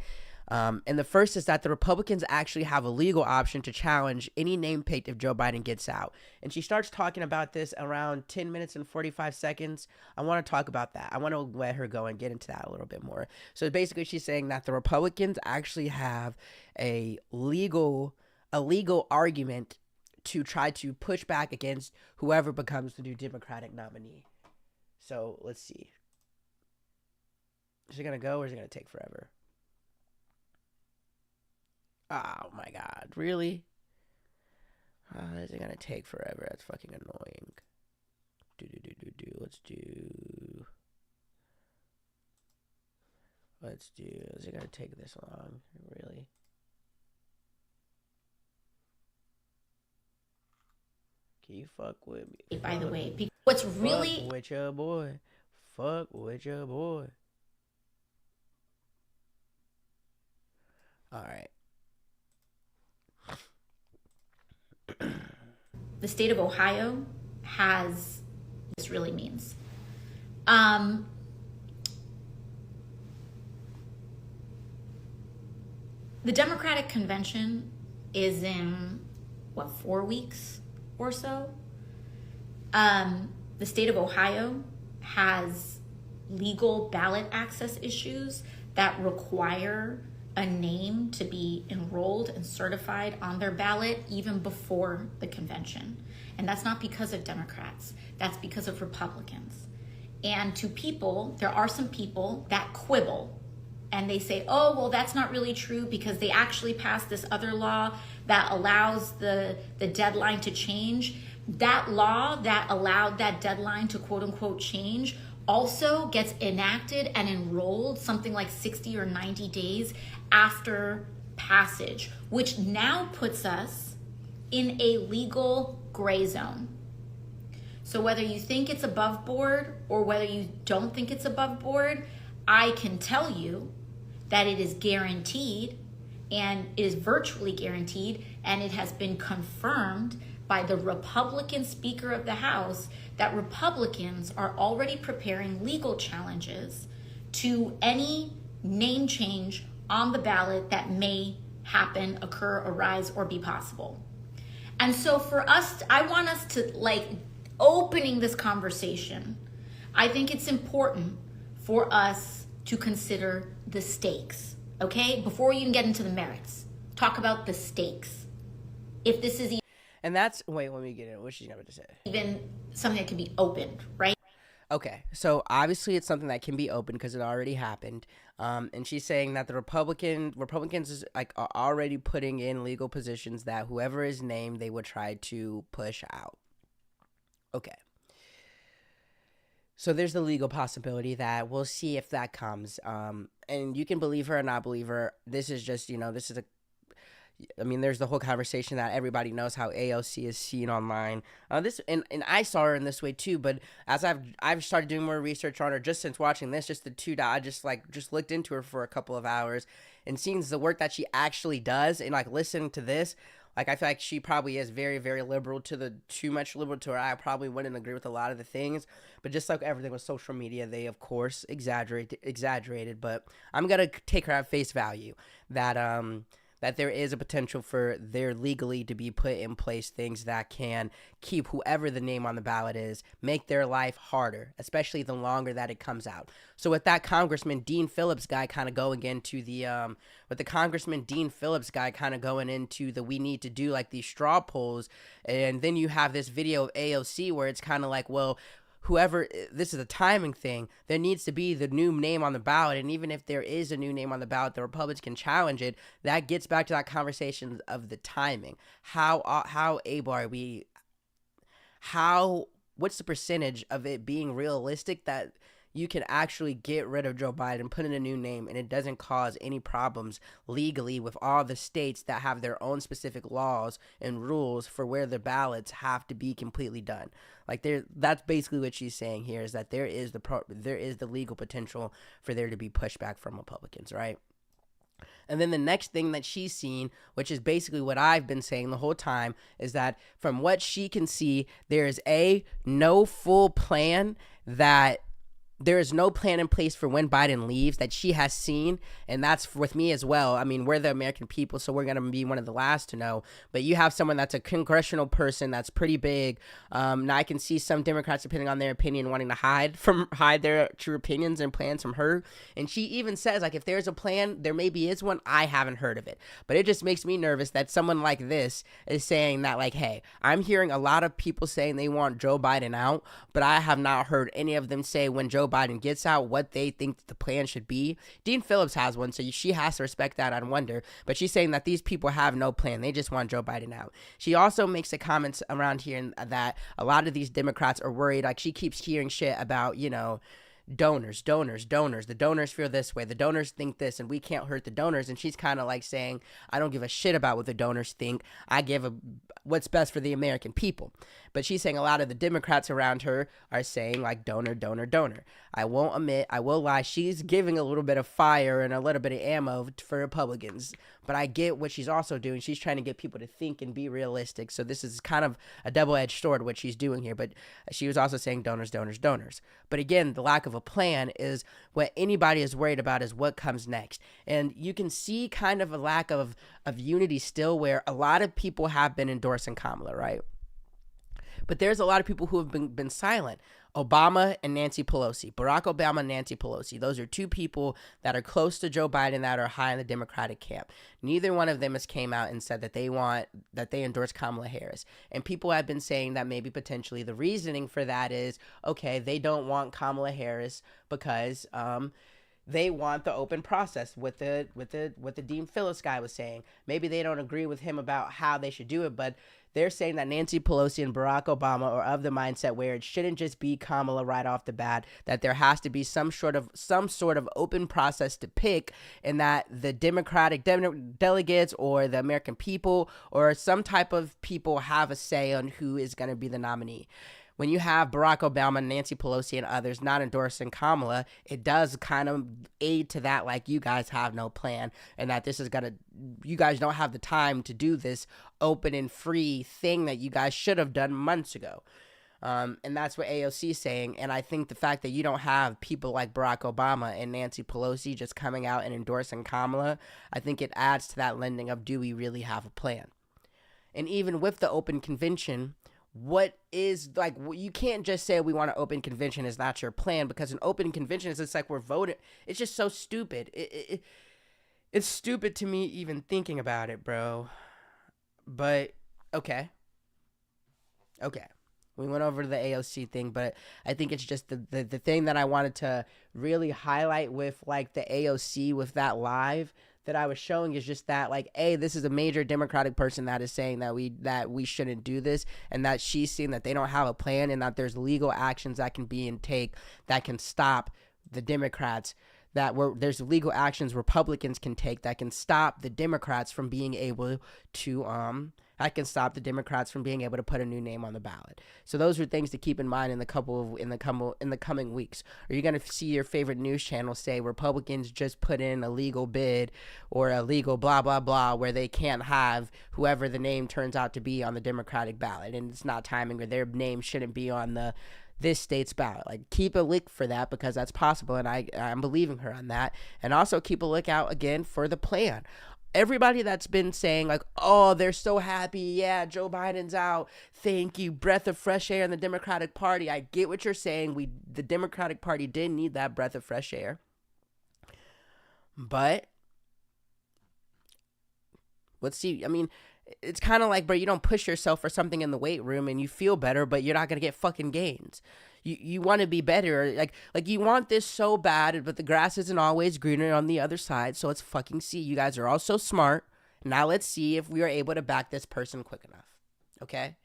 And the first is that the Republicans actually have a legal option to challenge any name picked if Joe Biden gets out. And she starts talking about this around 10 minutes and 45 seconds. I want to talk about that. I want to let her go and get into that a little bit more. So basically, she's saying that the Republicans actually have a legal argument to try to push back against whoever becomes the new Democratic nominee. So let's see. Is it going to go, or is it going to take forever? Oh my God, really? Is it gonna take forever? That's fucking annoying. Let's do. Is it gonna take this long? Really? Can you fuck with me? By the way, what's really fuck with your boy? Fuck with your boy. All right. the state of Ohio has, this really means. The Democratic convention is in, 4 weeks or so? The state of Ohio has legal ballot access issues that require a name to be enrolled and certified on their ballot even before the convention. And that's not because of Democrats, that's because of Republicans. And to people, there are some people that quibble and they say, oh, well, that's not really true because they actually passed this other law that allows the deadline to change. That law that allowed that deadline to quote unquote change also gets enacted and enrolled something like 60 or 90 days after passage, which now puts us in a legal gray zone. So whether you think it's above board or whether you don't think it's above board, I can tell you that it is guaranteed, and it is virtually guaranteed, and it has been confirmed by the Republican Speaker of the House that Republicans are already preparing legal challenges to any name change on the ballot that may happen, occur, arise, or be possible. And so for us, I want us to, opening this conversation, I think it's important for us to consider the stakes, okay? Before you even get into the merits, talk about the stakes. If this is And that's, wait, let me get in. What's she going to say? even something that can be opened, right? Okay, so obviously it's something that can be opened because it already happened. And she's saying that the Republicans is are already putting in legal positions that whoever is named, they would try to push out. Okay. So there's the legal possibility that we'll see if that comes. And you can believe her or not believe her. This is just, this is there's the whole conversation that everybody knows how AOC is seen online. And I saw her in this way too. But as I've started doing more research on her just since watching this, just the two that I just looked into her for a couple of hours and seeing the work that she actually does and listening to this. I feel like she probably is very, very liberal too much liberal to where I probably wouldn't agree with a lot of the things. But just like everything with social media, they of course exaggerated. But I'm gonna take her at face value that there is a potential for there legally to be put in place things that can keep whoever the name on the ballot is, make their life harder, especially the longer that it comes out. So with that Congressman Dean Phillips guy kind of going into the, we need to do these straw polls, and then you have this video of AOC where it's kind of well, whoever, this is a timing thing, there needs to be the new name on the ballot, and even if there is a new name on the ballot, the Republicans can challenge it. That gets back to that conversation of the timing. How able are we, what's the percentage of it being realistic that, you can actually get rid of Joe Biden, put in a new name, and it doesn't cause any problems legally with all the states that have their own specific laws and rules for where the ballots have to be completely done. Like that's basically what she's saying here, is that there is the legal potential for there to be pushback from Republicans, right? And then the next thing that she's seen, which is basically what I've been saying the whole time, is that from what she can see, there is no full plan that there is no plan in place for when Biden leaves that she has seen, and that's with me as well. I mean, we're the American people, so we're going to be one of the last to know, but you have someone that's a congressional person that's pretty big. Now I can see some Democrats, depending on their opinion, wanting to hide their true opinions and plans from her, and she even says, like, if there's a plan, there maybe is one, I haven't heard of it, but it just makes me nervous that someone like this is saying that, like, hey, I'm hearing a lot of people saying they want Joe Biden out, but I have not heard any of them say when Joe Biden gets out what they think the plan should be. Dean Phillips has one, so she has to respect that, I wonder, but she's saying that these people have no plan. They just want Joe Biden out. She also makes a comment around here that a lot of these Democrats are worried, like she keeps hearing shit about, donors. The donors feel this way. The donors think this, and we can't hurt the donors. And she's kind of like saying, I don't give a shit about what the donors think. I give what's best for the American people. But she's saying a lot of the Democrats around her are saying, like, donor. I won't admit, I will lie. She's giving a little bit of fire and a little bit of ammo for Republicans. But I get what she's also doing. She's trying to get people to think and be realistic. So this is kind of a double-edged sword, what she's doing here. But she was also saying donors. But again, the lack of a plan is what anybody is worried about, is what comes next. And you can see kind of a lack of unity still, where a lot of people have been endorsing Kamala, right? But there's a lot of people who have been silent. Obama and Nancy Pelosi. Barack Obama and Nancy Pelosi. Those are two people that are close to Joe Biden that are high in the Democratic camp. Neither one of them has came out and said that they endorse Kamala Harris. And people have been saying that maybe potentially the reasoning for that is, okay, they don't want Kamala Harris because they want the open process with the Dean Phillips guy was saying. Maybe they don't agree with him about how they should do it, but they're saying that Nancy Pelosi and Barack Obama are of the mindset where it shouldn't just be Kamala right off the bat, that there has to be some sort of open process to pick, and that the Democratic delegates or the American people or some type of people have a say on who is going to be the nominee. When you have Barack Obama, Nancy Pelosi, and others not endorsing Kamala, it does kind of aid to that, like, you guys have no plan, and that you guys don't have the time to do this open and free thing that you guys should have done months ago. And that's what AOC is saying. And I think the fact that you don't have people like Barack Obama and Nancy Pelosi just coming out and endorsing Kamala, I think it adds to that lending of, do we really have a plan? And even with the open convention, what is, like, you can't just say we want an open convention is not your plan, because an open convention is just like we're voting. It's just so stupid. It's stupid to me even thinking about it, bro. But okay. We went over the AOC thing, but I think it's just the thing that I wanted to really highlight with, like, the AOC with that live that I was showing is just that, like, this is a major Democratic person that is saying that we shouldn't do this, and that she's seeing that they don't have a plan, and that there's legal actions that can be in take that can stop the Democrats, there's legal actions Republicans can take that can stop the Democrats from being able to put a new name on the ballot. So those are things to keep in mind in the coming weeks. Are you going to see your favorite news channel say Republicans just put in a legal bid or a legal blah blah blah where they can't have whoever the name turns out to be on the Democratic ballot, and it's not timing, or their name shouldn't be on this state's ballot? Like, keep a look for that, because that's possible, and I'm believing her on that. And also keep a lookout again for the plan. Everybody that's been saying, like, oh, they're so happy, yeah, Joe Biden's out, thank you, breath of fresh air in the Democratic Party. I get what you're saying. The Democratic Party did need that breath of fresh air. But let's see. I mean, it's kind of like, bro, you don't push yourself for something in the weight room and you feel better, but you're not going to get fucking gains. You want to be better. Like you want this so bad, but the grass isn't always greener on the other side. So let's fucking see. You guys are all so smart. Now let's see if we are able to back this person quick enough. Okay?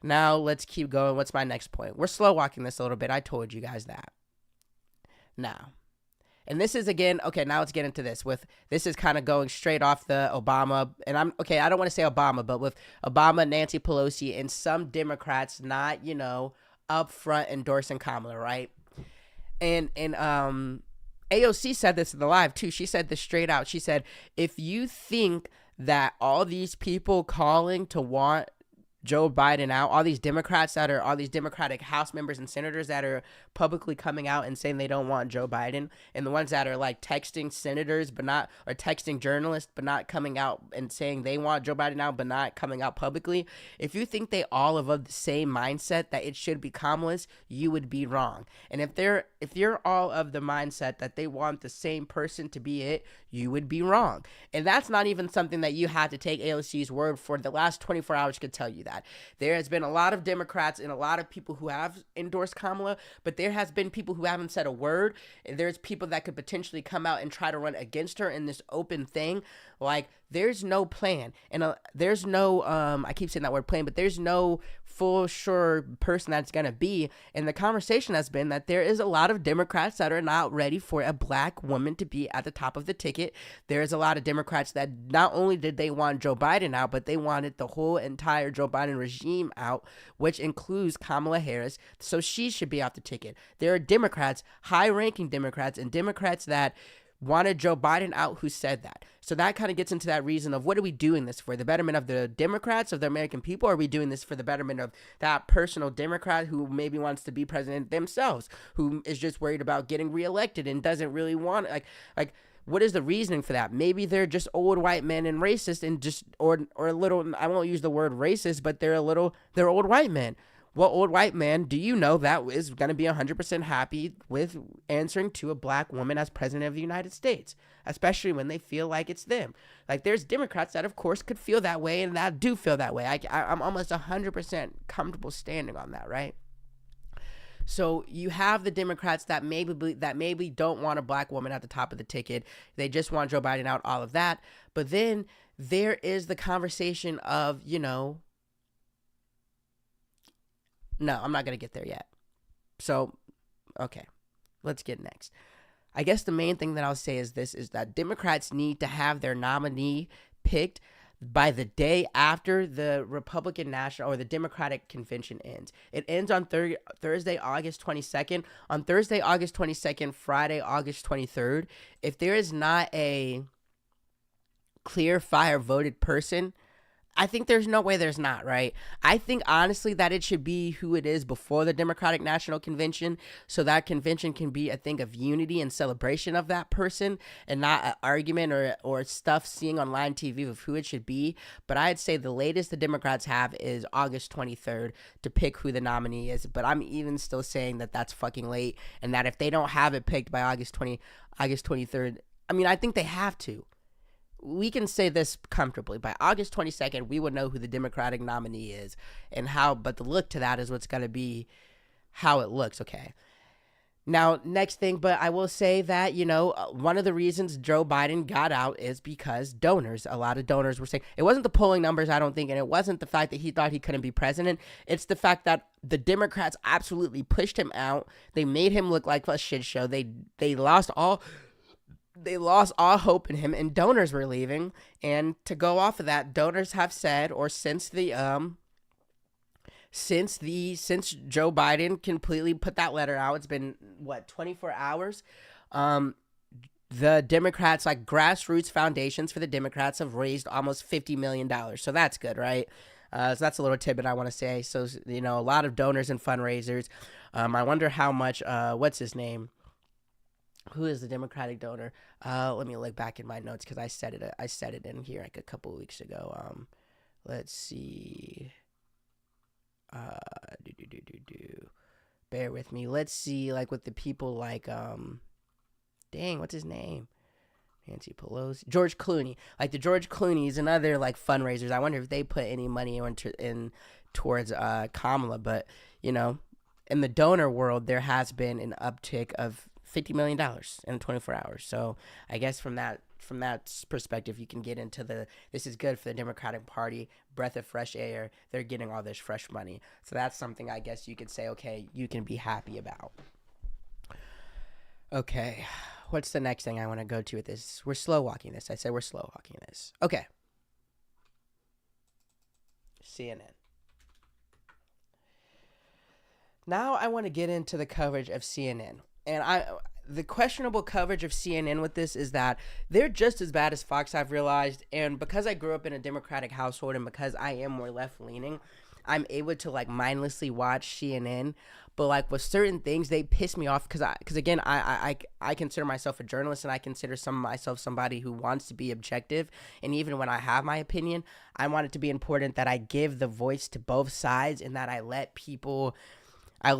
Now let's keep going. What's my next point? We're slow walking this a little bit. I told you guys that. Now, and this is again, okay, now let's get into this. This is kind of going straight off the Obama, and I don't want to say Obama, but with Obama, Nancy Pelosi, and some Democrats not, up front endorsing Kamala, right? And AOC said this in the live too. She said this straight out. She said, if you think that all these people calling to want Joe Biden out, all these Democratic House members and senators that are publicly coming out and saying they don't want Joe Biden, and the ones that are like texting senators or texting journalists but not coming out and saying they want Joe Biden out but not coming out publicly, if you think they all of the same mindset that it should be Kamala's, you would be wrong. And if you're all of the mindset that they want the same person to be it, you would be wrong. And that's not even something that you have to take AOC's word for. The last 24 hours could tell you that. There has been a lot of Democrats and a lot of people who have endorsed Kamala, but there has been people who haven't said a word. There's people that could potentially come out and try to run against her in this open thing. Like, there's no plan. And there's no, I keep saying that word plan, but there's no full sure person that's going to be. And the conversation has been that there is a lot of Democrats that are not ready for a black woman to be at the top of the ticket. There's a lot of Democrats that not only did they want Joe Biden out, but they wanted the whole entire Joe Biden regime out, which includes Kamala Harris. So she should be off the ticket. There are Democrats, high-ranking Democrats, and Democrats that wanted Joe Biden out who said that. So that kind of gets into that reason of, what are we doing this for? The betterment of the Democrats, of the American people? Or are we doing this for the betterment of that personal Democrat who maybe wants to be president themselves, who is just worried about getting reelected and doesn't really want, like what is the reasoning for that? Maybe they're just old white men and racist, and just or a little, I won't use the word racist, but they're old white men. What old white man do you know that is going to be 100% happy with answering to a black woman as president of the United States, especially when they feel like it's them? Like, there's Democrats that, of course, could feel that way, and that do feel that way. I'm almost 100% comfortable standing on that, right? So you have the Democrats that maybe don't want a black woman at the top of the ticket. They just want Joe Biden out, all of that. But then there is the conversation of, no, I'm not going to get there yet. So, okay, let's get next. I guess the main thing that I'll say is this, is that Democrats need to have their nominee picked by the day after the Republican National or the Democratic Convention ends. It ends on Thursday, August 22nd. On Thursday, August 22nd, Friday, August 23rd, if there is not a clear fire voted person, I think there's no way there's not, right? I think, honestly, that it should be who it is before the Democratic National Convention, so that convention can be a thing of unity and celebration of that person, and not an argument or stuff seeing on live TV of who it should be. But I'd say the latest the Democrats have is August 23rd to pick who the nominee is. But I'm even still saying that that's fucking late, and that if they don't have it picked by August 23rd, I mean, I think they have to. We can say this comfortably. By August 22nd, we would know who the Democratic nominee is and how, but the look to that is what's going to be how it looks, okay? Now, next thing, but I will say that, one of the reasons Joe Biden got out is because a lot of donors were saying, it wasn't the polling numbers, I don't think, and it wasn't the fact that he thought he couldn't be president. It's the fact that the Democrats absolutely pushed him out. They made him look like a shit show. They lost all hope in him, and donors were leaving. And to go off of that, donors have said, or since Joe Biden completely put that letter out, it's been 24 hours. The Democrats, like grassroots foundations for the Democrats, have raised almost $50 million. So that's good, right? So that's a little tidbit I want to say. So, a lot of donors and fundraisers. I wonder how much, what's his name? Who is the Democratic donor? Let me look back in my notes, because I said it in here like a couple of weeks ago. Let's see. Bear with me. Let's see, like, with the people like what's his name? Nancy Pelosi, George Clooney. Like the George Clooney's and other like fundraisers. I wonder if they put any money in towards Kamala. But in the donor world, there has been an uptick of $50 million in 24 hours. So I guess from that perspective, you can get into this is good for the Democratic Party, breath of fresh air. They're getting all this fresh money. So that's something I guess you could say, okay, you can be happy about. Okay, what's the next thing I want to go to with this? We're slow walking this. I said we're slow walking this. Okay. CNN. Now I want to get into the coverage of CNN. And the questionable coverage of CNN with this is that they're just as bad as Fox, I've realized. And because I grew up in a Democratic household and because I am more left leaning, I'm able to like mindlessly watch CNN. But like with certain things, they piss me off because again, I consider myself a journalist and I consider myself somebody who wants to be objective. And even when I have my opinion, I want it to be important that I give the voice to both sides and that I let people. I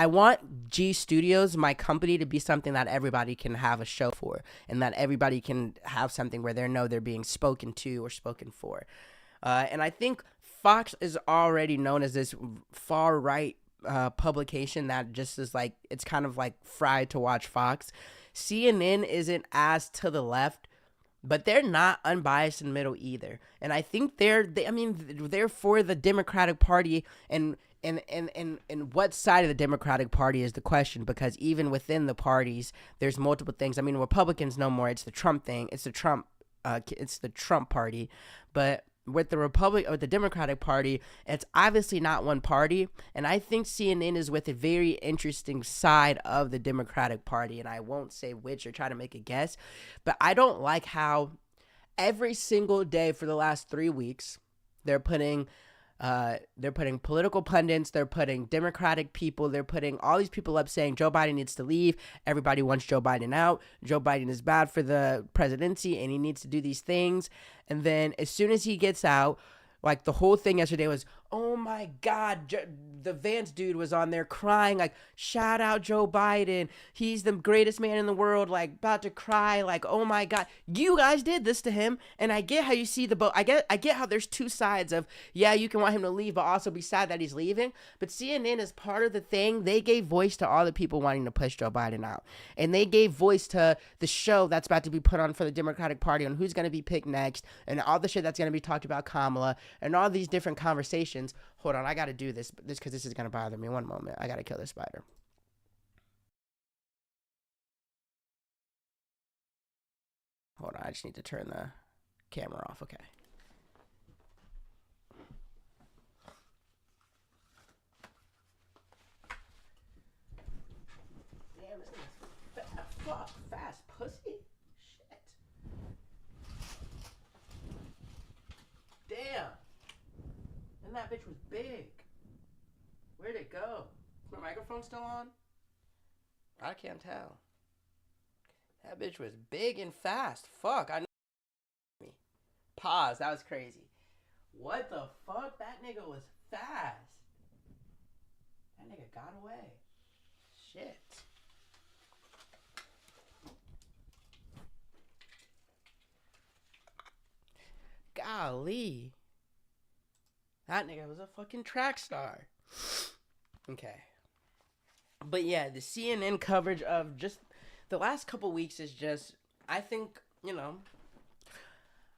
want G Studios, my company, to be something that everybody can have a show for, and that everybody can have something where they know they're being spoken to or spoken for. And I think Fox is already known as this far right publication that just is like, it's kind of like fried to watch Fox. CNN isn't as to the left, but they're not unbiased in the middle either. And I think they're for the Democratic Party, and what side of the Democratic Party is the question, because even within the parties, there's multiple things. I mean, Republicans no more. It's the Trump thing. It's the Trump party. But with the Democratic Party, it's obviously not one party. And I think CNN is with a very interesting side of the Democratic Party. And I won't say which or try to make a guess, but I don't like how every single day for the last 3 weeks, they're putting political pundits, they're putting Democratic people, they're putting all these people up saying Joe Biden needs to leave. Everybody wants Joe Biden out. Joe Biden is bad for the presidency and he needs to do these things. And then as soon as he gets out, like the whole thing yesterday was, oh my God, the Vance dude was on there crying, like, shout out Joe Biden. He's the greatest man in the world, like about to cry, like, oh my God, you guys did this to him. And I get how you see the boat. I get how there's two sides of, yeah, you can want him to leave, but also be sad that he's leaving. But CNN is part of the thing. They gave voice to all the people wanting to push Joe Biden out. And they gave voice to the show that's about to be put on for the Democratic Party on who's going to be picked next and all the shit that's going to be talked about Kamala and all these different conversations. Hold on, I gotta do this because this is gonna bother me. One moment, I gotta kill this spider. Hold on, I just need to turn the camera off. Okay. Damn, this is fast pussy. Shit. Damn. And that bitch was big. Where'd it go? Is my microphone still on? I can't tell. That bitch was big and fast. Fuck, I know. Pause, that was crazy. What the fuck? That nigga was fast. That nigga got away. Shit. Golly. That nigga was a fucking track star. Okay. But yeah, the CNN coverage of just the last couple weeks is just, I think,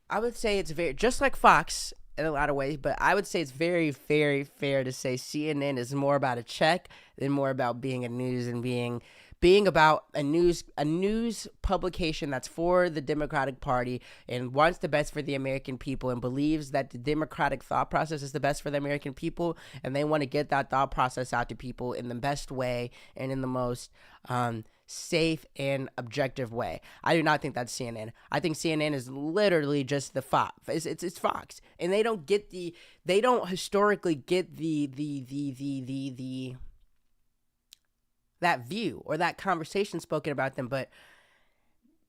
I would say it's very, just like Fox in a lot of ways, but I would say it's very, very fair to say CNN is more about a check than more about being a news and being about a news publication that's for the Democratic Party and wants the best for the American people and believes that the Democratic thought process is the best for the American people, and they want to get that thought process out to people in the best way and in the most safe and objective way. I do not think that's CNN. I think CNN is literally just the Fox. It's Fox, and they don't historically get the that view or that conversation spoken about them, but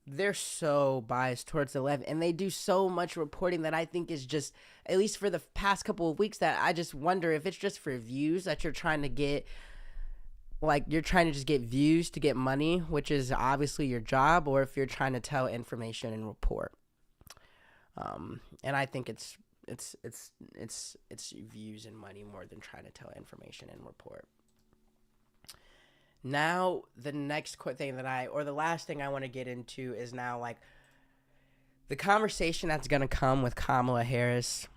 they're so biased towards the left and they do so much reporting that I think is just, at least for the past couple of weeks, that I just wonder if it's just for views that you're trying to get, like you're trying to just get views to get money, which is obviously your job, or if you're trying to tell information and report. And I think it's views and money more than trying to tell information and report. Now, the next thing the last thing I want to get into is now like the conversation that's going to come with Kamala Harris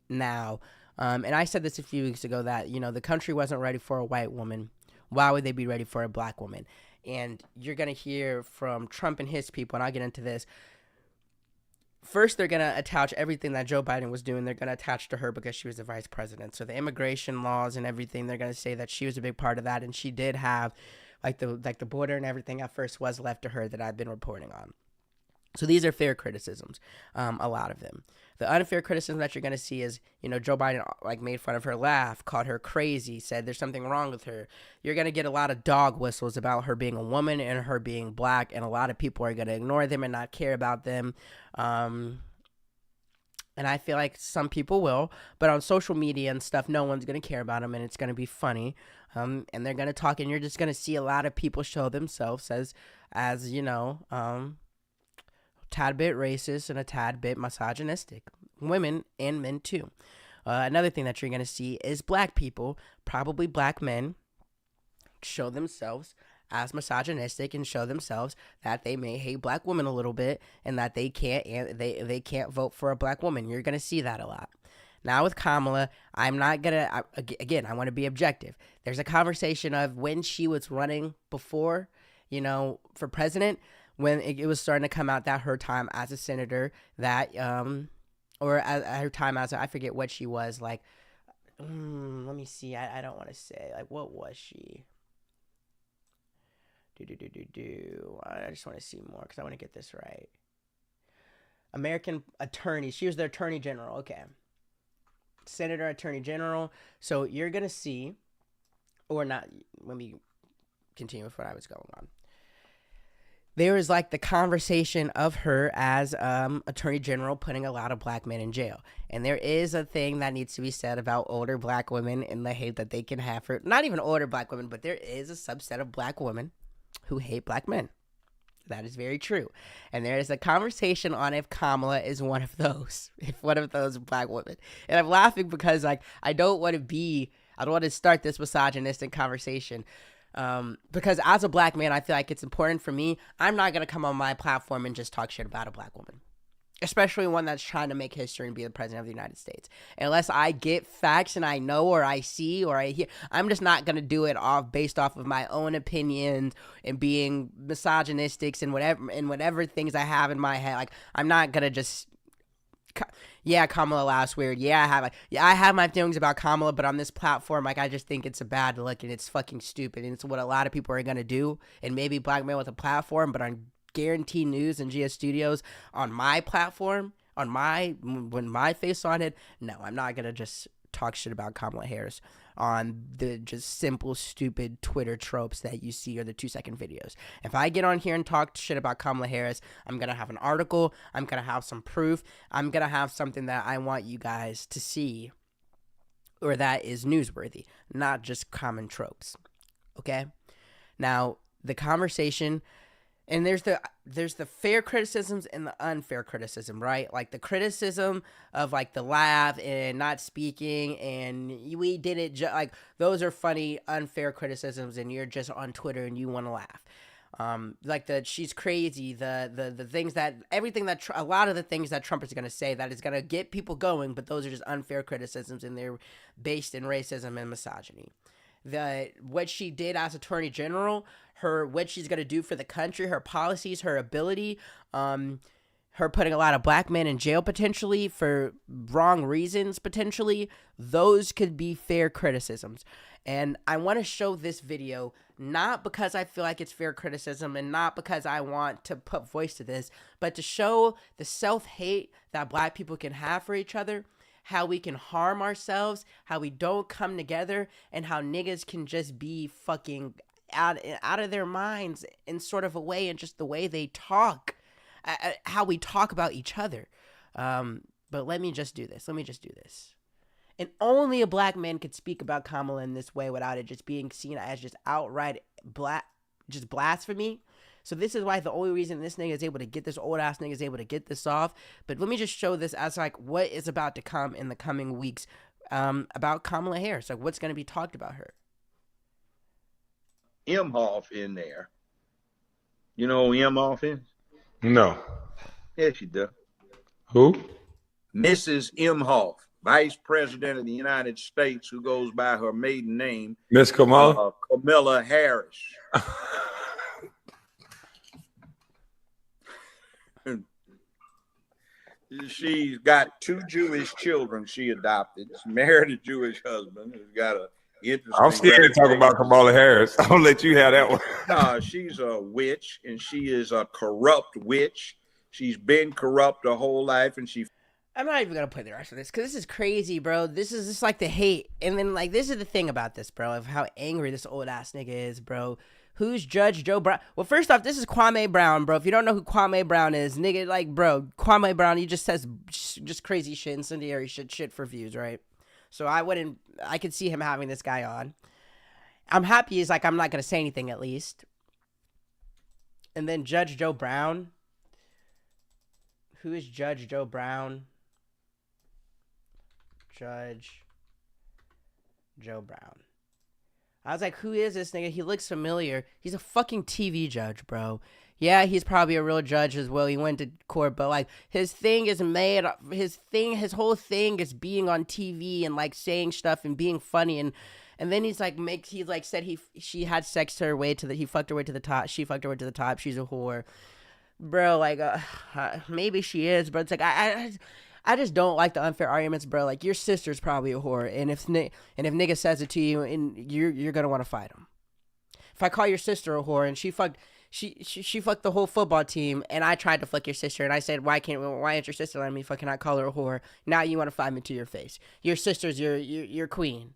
now. And I said this a few weeks ago that, the country wasn't ready for a white woman. Why would they be ready for a black woman? And you're going to hear from Trump and his people, and I'll get into this. First, they're going to attach everything that Joe Biden was doing. They're going to attach to her because she was the vice president. So the immigration laws and everything, they're going to say that she was a big part of that. And she did have the border and everything at first was left to her that I've been reporting on. So these are fair criticisms, a lot of them. The unfair criticism that you're going to see is, Joe Biden made fun of her, laugh, called her crazy, said there's something wrong with her. You're going to get a lot of dog whistles about her being a woman and her being black, and a lot of people are going to ignore them and not care about them. And I feel like some people will, but on social media and stuff, no one's going to care about them, and it's going to be funny. And they're going to talk, and you're just going to see a lot of people show themselves as tad bit racist and a tad bit misogynistic. Women and men too. Another thing that you're going to see is black people, probably black men, show themselves as misogynistic and show themselves that they may hate black women a little bit and that they can't vote for a black woman. You're going to see that a lot. Now with Kamala, I'm not going to, again, I want to be objective. There's a conversation of when she was running before, for president, when it was starting to come out that her time as a senator, that, or at her time as, I forget what she was, let me see, I don't want to say, what was she? I just want to see more, because I want to get this right. American attorney, she was the attorney general, okay. Senator, attorney general, so you're going to see, or not, let me continue with what I was going on. There is the conversation of her as attorney general putting a lot of black men in jail. And there is a thing that needs to be said about older black women and the hate that they can have for, not even older black women, but there is a subset of black women who hate black men. That is very true. And there is a conversation on if Kamala is one of those, if one of those black women. And I'm laughing because I don't want to start this misogynistic conversation. Because as a black man, I feel like it's important for me. I'm not going to come on my platform and just talk shit about a black woman, especially one that's trying to make history and be the president of the United States. Unless I get facts and I know, or I see, or I hear, I'm just not going to do it based off of my own opinions and being misogynistic and whatever things I have in my head. I'm not going to just, yeah, Kamala laughs weird. Yeah, I have my feelings about Kamala, but on this platform, I just think it's a bad look and it's fucking stupid. And it's what a lot of people are going to do. And maybe black men with a platform, but on Guarantee News and GS Studios, on my platform, when my face on it, no, I'm not going to just talk shit about Kamala Harris on the just simple, stupid Twitter tropes that you see or the 2-second videos. If I get on here and talk shit about Kamala Harris, I'm going to have an article. I'm going to have some proof. I'm going to have something that I want you guys to see or that is newsworthy, not just common tropes. Okay? Now, the conversation... And there's the fair criticisms and the unfair criticism, right? The criticism of the laugh and not speaking and we did it those are funny unfair criticisms and you're just on Twitter and you want to laugh. She's crazy, the things that everything that a lot of the things that Trump is going to say that is going to get people going, but those are just unfair criticisms and they're based in racism and misogyny. What she did as attorney general, what she's going to do for the country, her policies, her ability, her putting a lot of black men in jail potentially for wrong reasons potentially, those could be fair criticisms. And I want to show this video not because I feel like it's fair criticism and not because I want to put voice to this, but to show the self-hate that black people can have for each other, how we can harm ourselves, how we don't come together, and how niggas can just be fucking out of their minds in sort of a way, and just the way they talk, how we talk about each other. But let me just do this. And only a black man could speak about Kamala in this way without it just being seen as just outright blasphemy. So this is why the only reason this nigga is able to get this old ass nigga is able to get this off. But let me just show this as what is about to come in the coming weeks about Kamala Harris. What's going to be talked about her. Imhoff in there. You know who Imhoff is? No. Yes, you do. Who? Mrs. Imhoff. Vice President of the United States, who goes by her maiden name, Miss Kamala. Kamala Harris. She's got 2 Jewish children she adopted. She married a Jewish husband who's got a interesting. I'm scared to talk about Kamala Harris. I'll let you have that one. No, she's a witch, and she is a corrupt witch. She's been corrupt her whole life, and she. I'm not even gonna play the rest of this because this is crazy, bro. This is just like the hate, and then like this is the thing about this, bro, of how angry this old ass nigga is, bro. Who's Judge Joe Brown? Well, first off, this is Kwame Brown, bro. If you don't know who Kwame Brown is, nigga, like, bro, Kwame Brown, he just says just crazy shit, incendiary shit for views, right? So I could see him having this guy on. I'm happy he's like, I'm not gonna say anything at least. And then Judge Joe Brown. Who is Judge Joe Brown? Judge Joe Brown. I was like, who is this nigga? He looks familiar. He's a fucking TV judge, bro. Yeah, he's probably a real judge as well. He went to court, but like his thing is made. His whole thing is being on TV and like saying stuff and being funny and then he's like said she had sex to her way to the he fucked her way to the top. She fucked her way to the top. She's a whore, bro. Like maybe she is, but it's like I just don't like the unfair arguments, bro. Like, your sister's probably a whore, and if nigga says it to you, and you're gonna want to fight him. If I call your sister a whore and she fucked the whole football team, and I tried to fuck your sister, and I said, why ain't your sister letting me fucking not call her a whore? Now you want to fight me to your face. Your sister's your queen.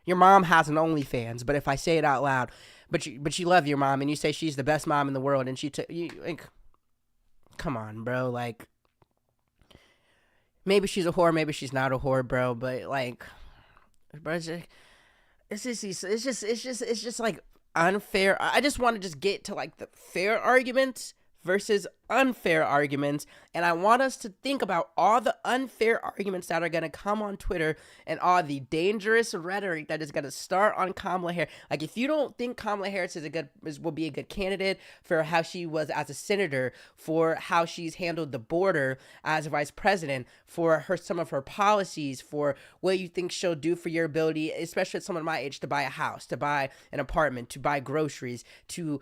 Your mom has an OnlyFans, but if I say it out loud, but you love your mom, and you say she's the best mom in the world, and like, come on, bro, like. Maybe she's a whore, maybe she's not a whore, bro. But like, bro, it's just like unfair. I just want to just get to like the fair arguments versus unfair arguments, and I want us to think about all the unfair arguments that are going to come on Twitter and all the dangerous rhetoric that is going to start on Kamala Harris. Like, if you don't think Kamala Harris will be a good candidate for how she was as a senator, for how she's handled the border as a vice president, for some of her policies, for what you think she'll do for your ability, especially at someone my age, to buy a house, to buy an apartment, to buy groceries, to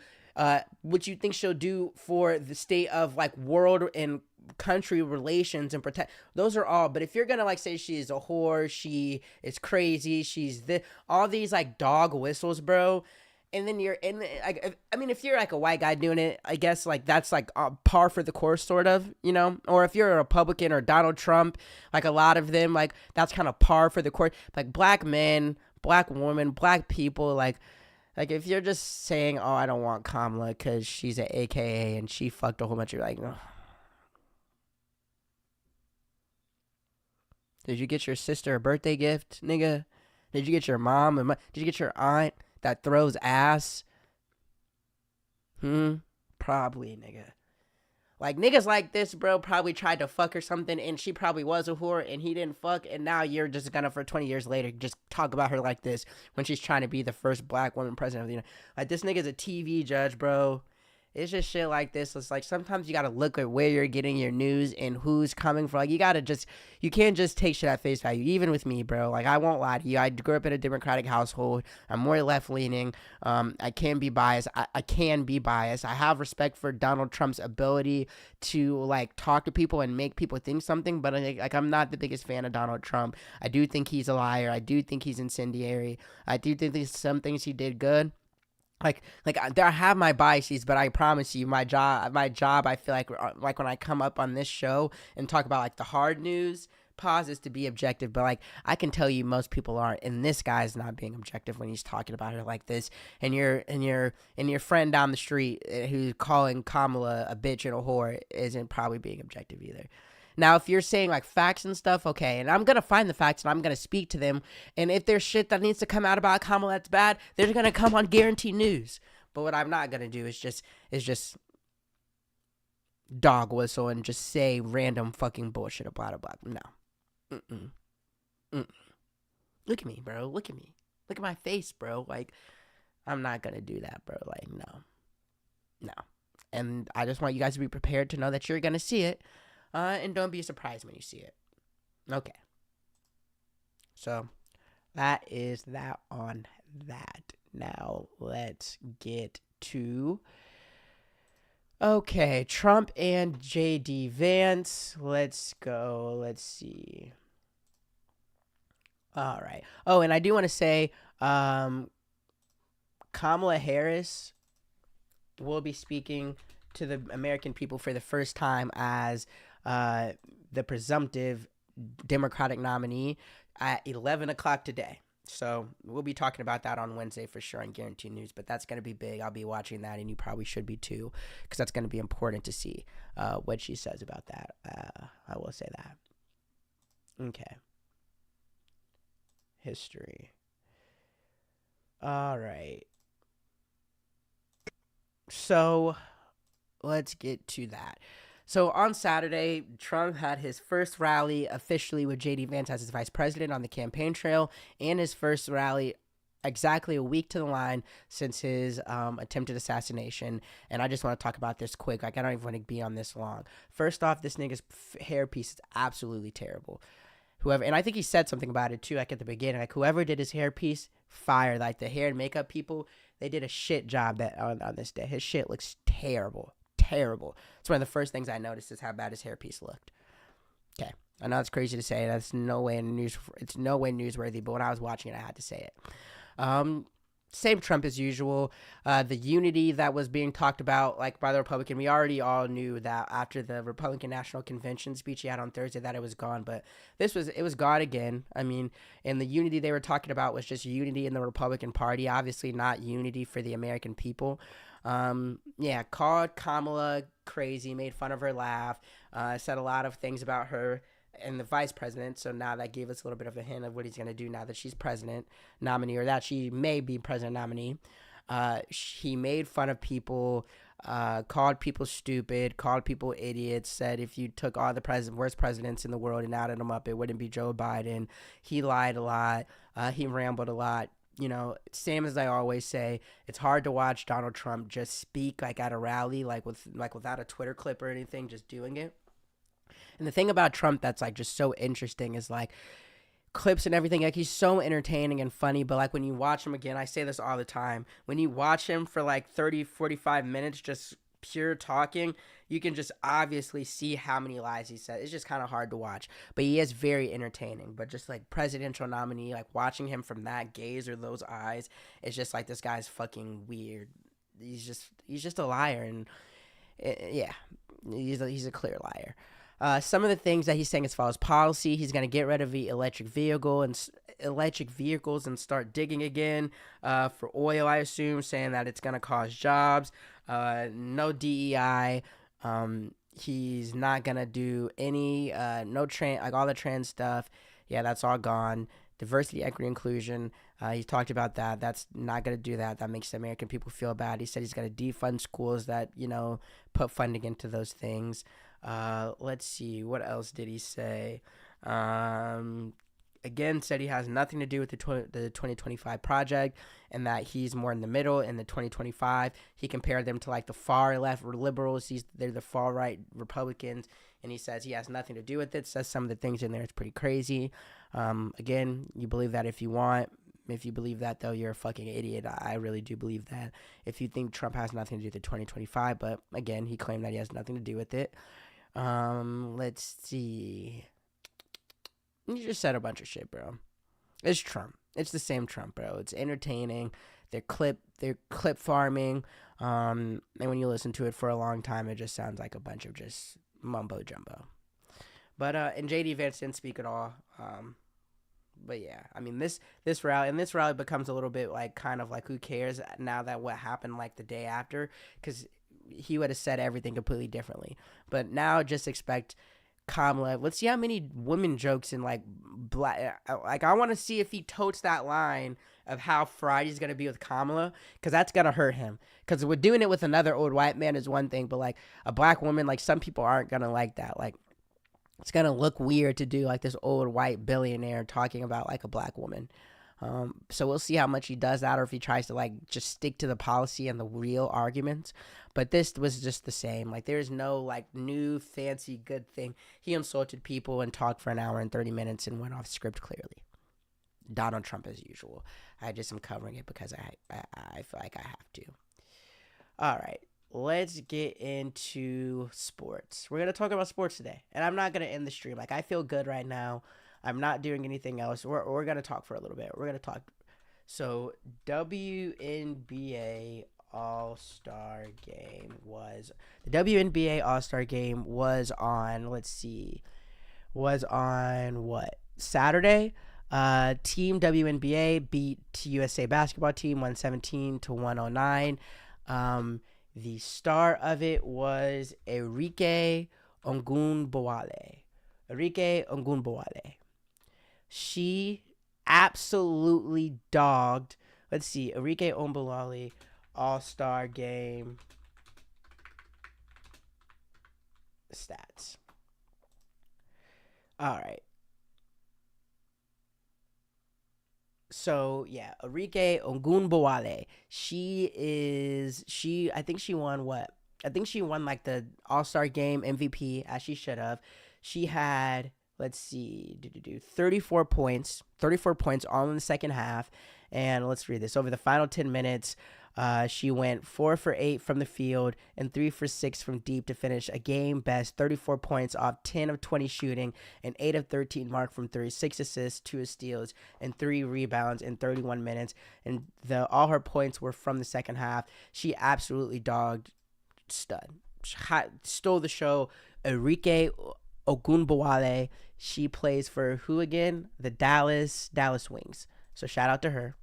what you think she'll do for the state of like world and country relations and protect, those are all. But if you're gonna like say she's a whore, she is crazy, she's all these like dog whistles, bro, and then you're in like, I mean, if you're like a white guy doing it, I guess like that's like par for the course, sort of, you know. Or if you're a Republican or Donald Trump, like a lot of them, like that's kind of par for the course. Like black men, black women, black people, like if you're just saying, oh, I don't want Kamala because she's an AKA and she fucked a whole bunch, you're like, oh. Did you get your sister a birthday gift, nigga? Did you get your mom did you get your aunt that throws ass? Probably, nigga. Like, niggas like this, bro, probably tried to fuck or something, and she probably was a whore, and he didn't fuck, and now you're just gonna, for 20 years later, just talk about her like this when she's trying to be the first black woman president of the United. Like, this nigga's a TV judge, bro. It's just shit like this. It's like sometimes you gotta look at where you're getting your news and who's coming from. Like, you can't just take shit at face value. Even with me, bro. Like, I won't lie to you. I grew up in a Democratic household. I'm more left leaning. I can be biased. I can be biased. I have respect for Donald Trump's ability to like talk to people and make people think something. But like, I'm not the biggest fan of Donald Trump. I do think he's a liar. I do think he's incendiary. I do think there's some things he did good. Like I have my biases, but I promise you, my job, I feel like when I come up on this show and talk about like the hard news, pauses to be objective, but like I can tell you most people aren't, and this guy's not being objective when he's talking about her like this, and your friend down the street who's calling Kamala a bitch and a whore isn't probably being objective either. Now, if you're saying like facts and stuff, okay, and I'm going to find the facts and I'm going to speak to them. And if there's shit that needs to come out about Kamala that's bad, they're going to come on Guaranteed News. But what I'm not going to do is just dog whistle and just say random fucking bullshit about it. No. Look at me, bro. Look at me. Look at my face, bro. Like, I'm not going to do that, bro. Like, no. And I just want you guys to be prepared to know that you're going to see it. And don't be surprised when you see it. Okay. So that is that on that. Now let's get to Trump and JD Vance. Let's go. Let's see. All right. Oh, and I do want to say Kamala Harris will be speaking to the American people for the first time as the presumptive Democratic nominee at 11 o'clock today. So we'll be talking about that on Wednesday for sure on Guaranteed News, but that's going to be big. I'll be watching that, and you probably should be too, because that's going to be important to see what she says about that. I will say that. Okay. History. All right. So let's get to that. So on Saturday, Trump had his first rally officially with JD Vance as his vice president on the campaign trail, and his first rally exactly a week to the line since his attempted assassination. And I just want to talk about this quick. Like, I don't even want to be on this long. First off, this nigga's hairpiece is absolutely terrible. Whoever, and I think he said something about it too, like at the beginning, like whoever did his hairpiece, fire. Like the hair and makeup people, they did a shit job that on this day. His shit looks terrible. Terrible. It's one of the first things I noticed is how bad his hairpiece looked. Okay, I know it's crazy to say. That's no way in news. It's no way newsworthy. But when I was watching it, I had to say it. Same Trump as usual. The unity that was being talked about, like by the Republican, we already all knew that after the Republican National Convention speech he had on Thursday that it was gone. But it was gone again. I mean, and the unity they were talking about was just unity in the Republican Party. Obviously, not unity for the American people. Called Kamala crazy, made fun of her laugh, said a lot of things about her and the vice president. So now that gave us a little bit of a hint of what he's going to do now that she's president nominee, or that she may be president nominee. He made fun of people, called people stupid, called people idiots, said if you took all the worst presidents in the world and added them up, it wouldn't be Joe Biden. He lied a lot. He rambled a lot. You know, same as I always say, it's hard to watch Donald Trump just speak like at a rally, without a Twitter clip or anything, just doing it. And the thing about Trump that's like just so interesting is like clips and everything, like he's so entertaining and funny, but like when you watch him again, I say this all the time, when you watch him for like 30-45 minutes just pure talking, you can just obviously see how many lies he said. It's just kind of hard to watch, but he is very entertaining. But just like presidential nominee, like watching him from that gaze or those eyes, it's just like this guy's fucking weird. He's just a liar, and yeah, he's a clear liar. Some of the things that he's saying as far as policy, he's going to get rid of the electric vehicles and start digging again for oil, I assume, saying that it's going to cause jobs. No DEI. He's not going to do any, no trans, like all the trans stuff. Yeah, that's all gone. Diversity, equity, inclusion. He talked about that. That's not going to do that. That makes the American people feel bad. He said he's going to defund schools that, put funding into those things. Let's see, what else did he say? Again, said he has nothing to do with the 2025 project, and that he's more in the middle in the 2025. He compared them to like the far left liberals. They're the far right Republicans, and he says he has nothing to do with it. Says some of the things in there, it's pretty crazy. Again, you believe that if you want. If you believe that, though, you're a fucking idiot. I really do believe that. If you think Trump has nothing to do with the 2025, but again, he claimed that he has nothing to do with it. Let's see. You just said a bunch of shit, bro. It's Trump. It's the same Trump, bro. It's entertaining. They're clip farming. And when you listen to it for a long time, it just sounds like a bunch of just mumbo jumbo. But and JD Vance didn't speak at all. But yeah, I mean this rally becomes a little bit like kind of like who cares now that what happened like the day after, because he would have said everything completely differently. But now just expect Kamala. Let's see how many women jokes in like black. Like I want to see if he totes that line of how fried he's gonna be with Kamala, because that's gonna hurt him. Because we're doing it with another old white man is one thing, but like a black woman, like some people aren't gonna like that. Like it's gonna look weird to do like this old white billionaire talking about like a black woman. So we'll see how much he does that, or if he tries to like just stick to the policy and the real arguments. But this was just the same. Like there's no like new fancy good thing. He insulted people and talked for an hour and 30 minutes and went off script clearly. Donald Trump as usual. I just am covering it because I feel like I have to. All right, let's get into sports. We're gonna talk about sports today, and I'm not gonna end the stream. Like I feel good right now. I'm not doing anything else. We're gonna talk for a little bit. We're gonna talk. So WNBA All-Star Game was the WNBA All-Star Game was on. Let's see, was on what, Saturday. Team WNBA beat USA basketball team 117-109. The star of it was Enrique Ogunbowale. She absolutely dogged. Let's see, Enrique Ogunbowale All-Star Game stats. All right. So yeah, Enrique Ogunbowale. I think she won what? I think she won like the All-Star Game MVP, as she should have. She had, let's see, 34 points. 34 points all in the second half. And let's read this. Over the final 10 minutes, she went 4 for 8 from the field and 3 for 6 from deep to finish a game best 34 points off 10 of 20 shooting and 8 of 13 mark from 3, 6 assists, 2 steals, and 3 rebounds in 31 minutes. And all her points were from the second half. She absolutely dogged, stud, stole the show. Enrique Ogunbowale. She plays for who again? The Dallas Wings. So shout out to her.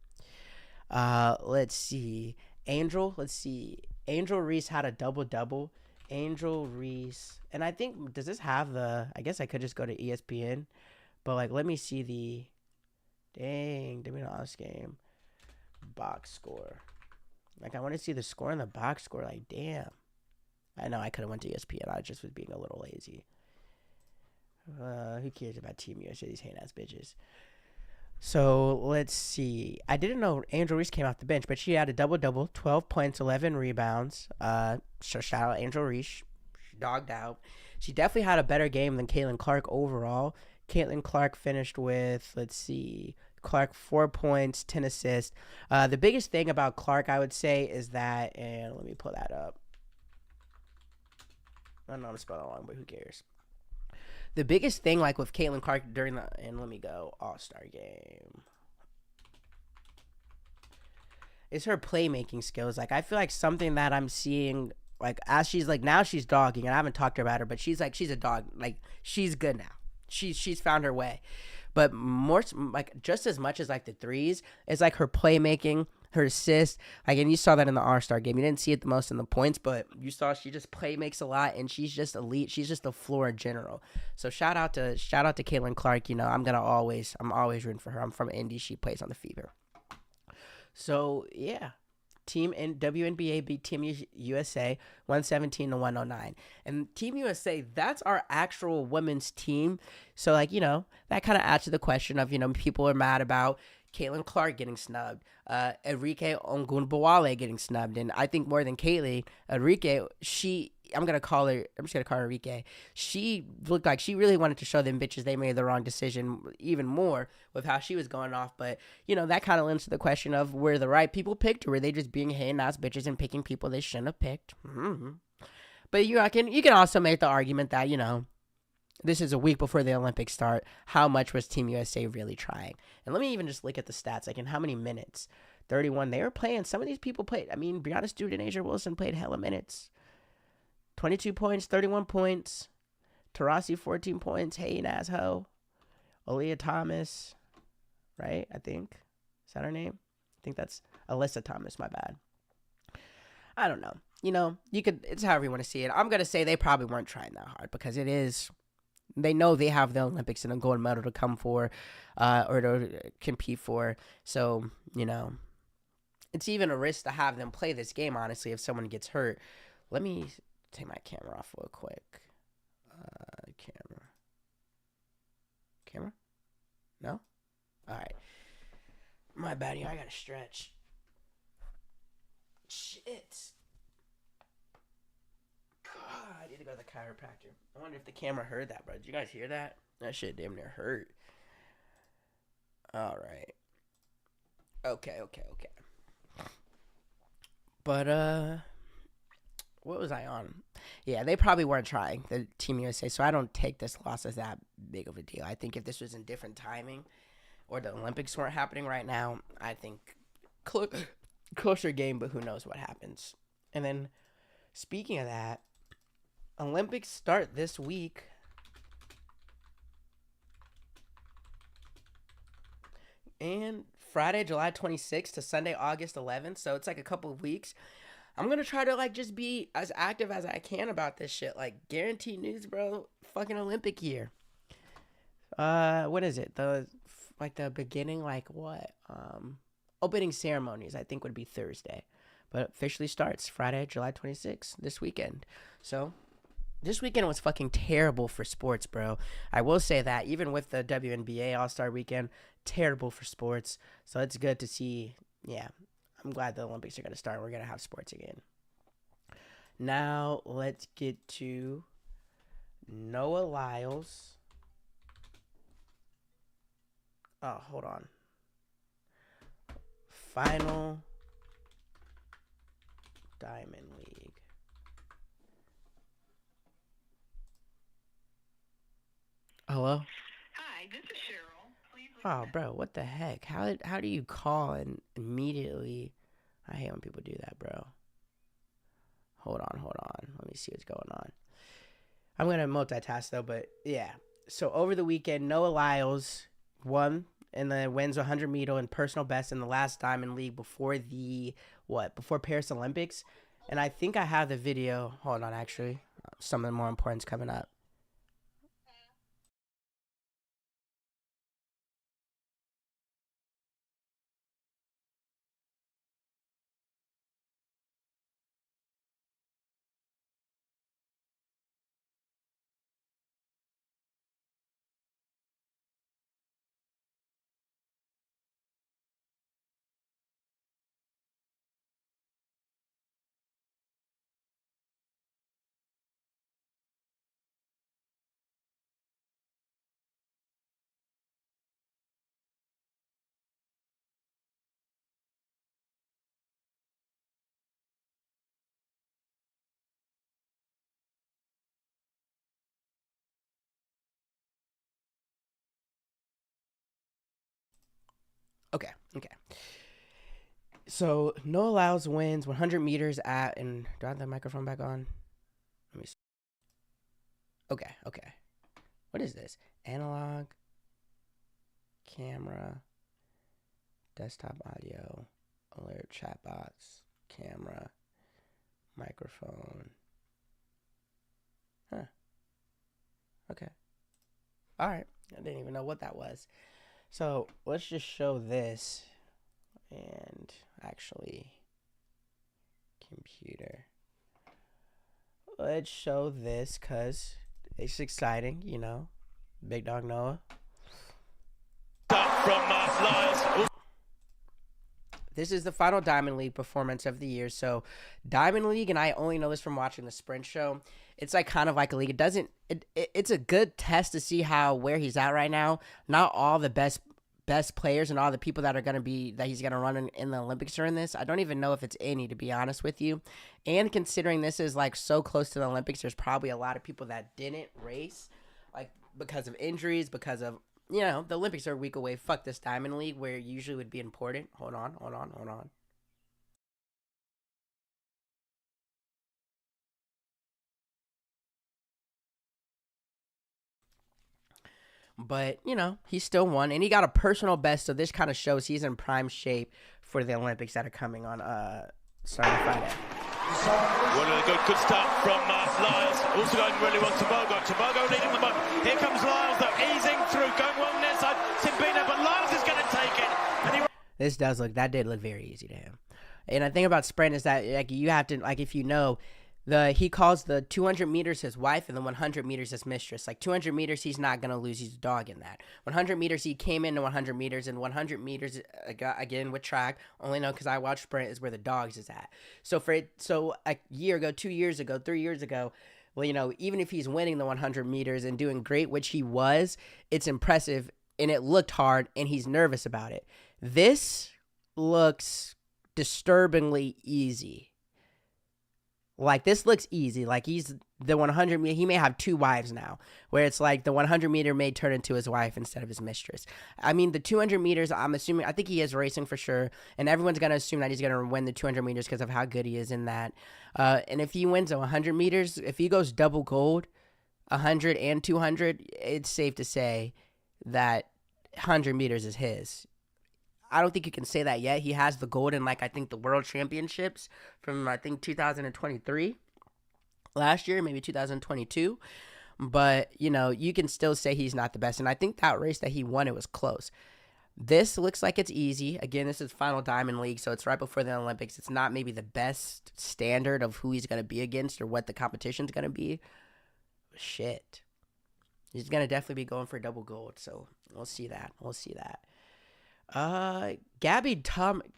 Let's see. Angel Reese had a double-double. Angel Reese. And I think, does this have I guess I could just go to ESPN. But, like, let me see the, WNBA game box score. Like, I want to see the score in the box score. Like, damn. I know I could have went to ESPN. I just was being a little lazy. Who cares about Team USA, these hate-ass bitches? So, let's see. I didn't know Angel Reese came off the bench, but she had a double-double, 12 points, 11 rebounds. So shout out Angel Reese. She dogged out. She definitely had a better game than Caitlin Clark overall. Caitlin Clark finished with, let's see, Clark 4 points, 10 assists. The biggest thing about Clark, I would say, is that, and let me pull that up. I know I'm spelling it wrong, but who cares? The biggest thing, like with Caitlin Clark and let me go, All-Star Game, is her playmaking skills. Like, I feel like something that I'm seeing, like, as she's, like, now she's dogging, and I haven't talked to her about her, but she's a dog. Like, she's good now. She's found her way. But more, like, just as much as, like, the threes, it's, like, her playmaking, her assists. Like, and you saw that in the All-Star Game. You didn't see it the most in the points, but you saw she just makes a lot, and she's just elite. She's just a floor in general. So shout out to Caitlin Clark. You know, I'm always rooting for her. I'm from Indy. She plays on the Fever. So yeah, Team WNBA beat Team USA 117-109, and Team USA, that's our actual women's team. So, like, you know, that kind of adds to the question of, you know, people are mad about Caitlin Clark getting snubbed, Enrique Ogunbowale getting snubbed, and I think more than Caitlin, Enrique, I'm just gonna call her Enrique. She looked like she really wanted to show them bitches they made the wrong decision even more with how she was going off. But, you know, that kind of lends to the question of, were the right people picked, or were they just being hating-ass bitches and picking people they shouldn't have picked? Mm-hmm. But you can also make the argument that, you know, this is a week before the Olympics start. How much was Team USA really trying? And let me even just look at the stats. Like, in how many minutes? 31. They were playing. Some of these people played. I mean, Brianna Stewart and Asia Wilson played hella minutes. 22 points, 31 points. Taurasi, 14 points. Hating asshole. Aaliyah Thomas, right? I think. Is that her name? I think that's Alyssa Thomas. My bad. I don't know. You know, it's however you want to see it. I'm going to say they probably weren't trying that hard, because it is, they know they have the Olympics and a gold medal to come for, or to compete for. So, you know, it's even a risk to have them play this game, honestly, if someone gets hurt. Let me take my camera off real quick. Camera? No? All right. My bad, I gotta stretch. Shit. God, I need to go to the chiropractor. I wonder if the camera heard that, bro. Did you guys hear that? That shit damn near hurt. All right. Okay. But, what was I on? Yeah, they probably weren't trying, the Team USA, so I don't take this loss as that big of a deal. I think if this was in different timing or the Olympics weren't happening right now, I think closer game, but who knows what happens. And then, speaking of that, Olympics start this week. And Friday, July 26th to Sunday, August 11th. So it's like a couple of weeks. I'm going to try to like just be as active as I can about this shit. Like guaranteed news, bro. Fucking Olympic year. What is it? The beginning, like what? Opening ceremonies, I think would be Thursday. But officially starts Friday, July 26th, this weekend. So this weekend was fucking terrible for sports, bro. I will say that. Even with the WNBA All-Star Weekend, terrible for sports. So it's good to see. Yeah, I'm glad the Olympics are going to start. We're going to have sports again. Now, let's get to Noah Lyles. Oh, hold on. Final Diamond League. Hello? Hi, this is Cheryl. Please leave Oh, bro, what the heck? How do you call and immediately... I hate when people do that, bro. Hold on. Let me see what's going on. I'm going to multitask, though, but yeah. So, over the weekend, Noah Lyles won and then wins 100 meter and personal best in the last Diamond League before before Paris Olympics. And I think I have the video. Hold on, actually. Something more important's coming up. Okay. So, Noah Lyles wins 100 meters and do I have the microphone back on? Let me see. Okay. What is this? Analog, camera, desktop audio, alert chatbots, camera, microphone. Huh. Okay. All right. I didn't even know what that was. So let's just show this and actually computer. Let's show this because it's exciting, you know. Big Dog Noah. This is the final Diamond League performance of the year. So Diamond League, and I only know this from watching the sprint show, it's like kind of like a league. It's a good test to see where he's at right now. Not all the best players and all the people that he's gonna run in the Olympics are in this. I don't even know if it's any, to be honest with you. And considering this is like so close to the Olympics, there's probably a lot of people that didn't race, like because of injuries, because of, you know, the Olympics are a week away. Fuck this Diamond League where it usually would be important. Hold on. But, you know, he still won, and he got a personal best, so this kind of shows he's in prime shape for the Olympics that are coming on starting Friday. Well, a good start from Lyles. Also going really well, Tobogo leading the moment. Here comes Lyles, though, easing through, going well on the inside. Timbina, but Lyles is going to take it. And that did look very easy to him. And the thing about sprint is that, like, you have to, like, if you know, He calls the 200 meters his wife and the 100 meters his mistress. Like 200 meters, he's not gonna lose. He's a dog in that. 100 meters, he came into 100 meters, and 100 meters again with track. Only know because I watch sprint is where the dogs is at. So a year ago, 2 years ago, 3 years ago, well, even if he's winning the 100 meters and doing great, which he was, it's impressive and it looked hard, and he's nervous about it. This looks disturbingly easy. Like, this looks easy. Like, he's the 100 meter. He may have 2 wives now, where it's like the 100 meter may turn into his wife instead of his mistress. I mean, the 200 meters, I think he is racing for sure. And everyone's going to assume that he's going to win the 200 meters because of how good he is in that. And if he wins the 100 meters, if he goes double gold, 100 and 200, it's safe to say that 100 meters is his. I don't think you can say that yet. He has the gold in, I think the World Championships from, 2023. Last year, maybe 2022. But, you can still say he's not the best. And I think that race that he won, it was close. This looks like it's easy. Again, this is Final Diamond League, so it's right before the Olympics. It's not maybe the best standard of who he's going to be against or what the competition's going to be. Shit. He's going to definitely be going for double gold, so we'll see that. Gabby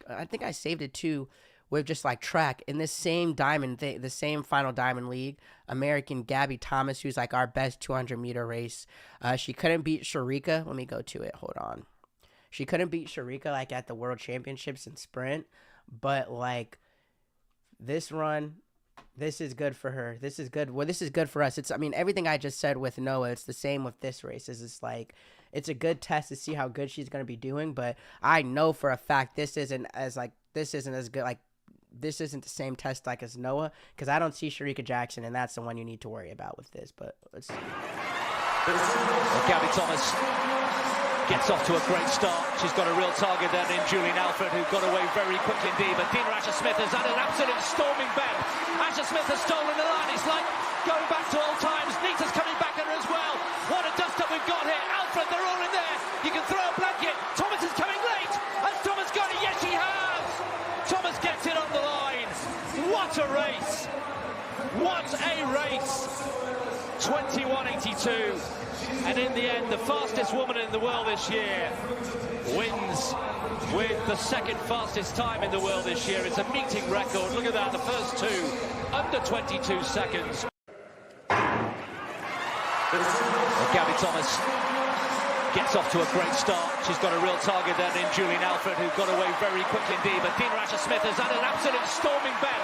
I think I saved it too with just track in this same diamond thing, the same Final Diamond League. American Gabby Thomas, who's our best 200 meter race. She couldn't beat Sharika. Let me go to it. Hold on. She couldn't beat Sharika at the World Championships in sprint, but this run, this is good for her. This is good. Well, this is good for us. Everything I just said with Noah, it's the same with this race. It's a good test to see how good she's going to be doing, but I know for a fact this isn't as good. This isn't the same test as Noah, because I don't see Sharika Jackson, and that's the one you need to worry about with this. But let's see. Well, Gabby Thomas gets off to a great start. She's got a real target then in Julian Alfred, who got away very quickly indeed. But Dina Asher-Smith has had an absolute storming bend. Asher-Smith has stolen the line. It's like going back to old times. Nita's coming back at her as well. What a dust-up we've got here. Alfred, they're all in there. You can throw a blanket. Thomas is coming late. Has Thomas got it? Yes, he has. Thomas gets it on the line. What a race. What a race. 21.82. And in the end, the fastest woman in the world this year wins with the second fastest time in the world this year. It's a meeting record. Look at that, the first 2 under 22 seconds. Well, Gabby Thomas gets off to a great start. She's got a real target then in Julian Alfred, who got away very quickly indeed. But Dina Asher-Smith has had an absolute storming bend.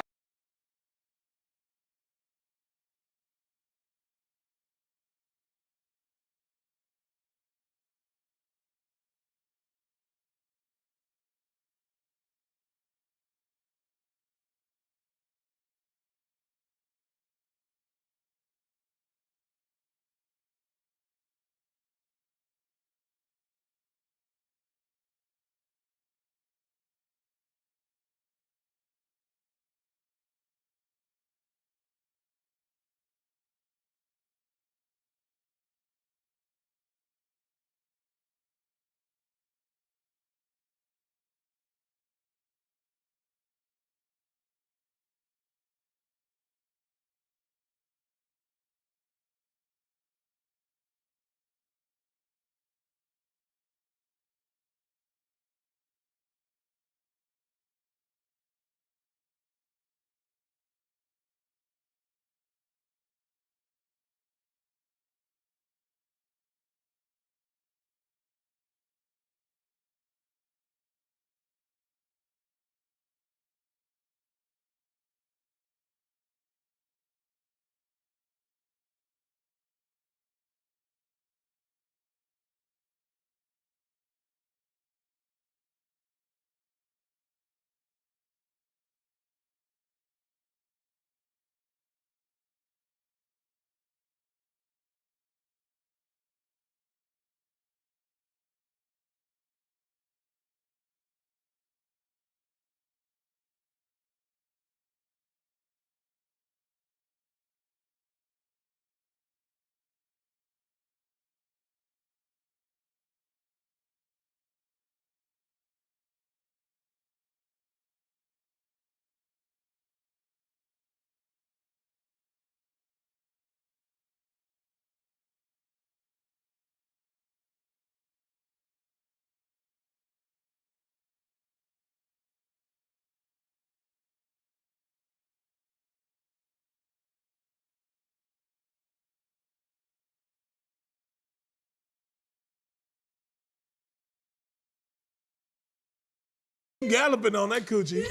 Galloping on that coochie.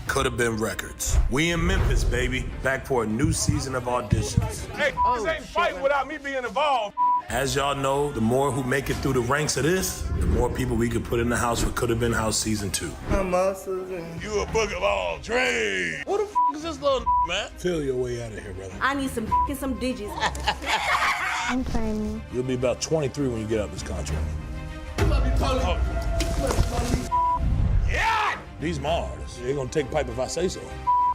Could have been records. We in Memphis, baby. Back for a new season of auditions. Hey, this ain't fighting without me being involved. As y'all know, the more who make it through the ranks of this, the more people we could put in the house for Could Have Been House Season 2. You a book of all trades. What the is this little man? Feel your way out of here, brother. I need some and some digits. I'm fine. You'll be about 23 when you get out this contract. Yeah! These my artists. They're gonna take pipe if I say so.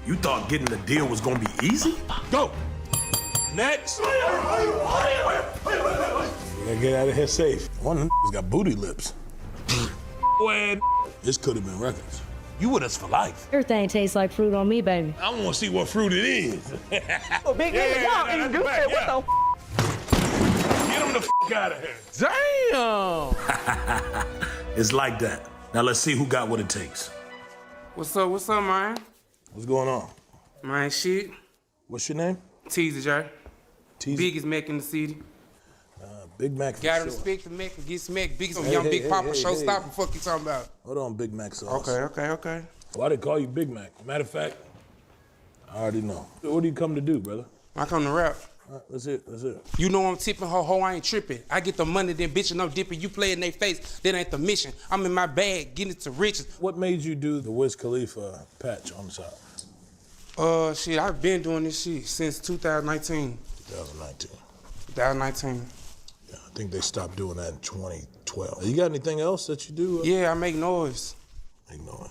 You thought getting the deal was gonna be easy? Go! Next! We gotta get out of here safe. One of them got booty lips. This could have been records. You with us for life. Everything tastes like fruit on me, baby. I wanna see what fruit it is. Oh, big y'all introduce it. What the Get him the out of here. Damn! It's like that. Now let's see who got what it takes. What's up, man? What's going on? Man, shit. What's your name? Teaser, Jay. Teaser. Biggest Mac in the city. Big Mac for Gotta sure. respect the Mac and get smacked. Biggest Hey, young hey, Big hey, Papa hey, showstopper. hey. Fuck you talking about? Hold on, Big Mac sauce. Okay. Why they call you Big Mac? Matter of fact, I already know. What do you come to do, brother? I come to rap. All right, let's hear it. You know I'm tipping her hoe, I ain't tripping. I get the money, then bitch, and I'm dipping. You play in their face, that ain't the mission. I'm in my bag, getting it to riches. What made you do the Wiz Khalifa patch on the side? Shit, I've been doing this shit since 2019. 2019. Yeah, I think they stopped doing that in 2012. You got anything else that you do? Yeah, I make noise. Make noise.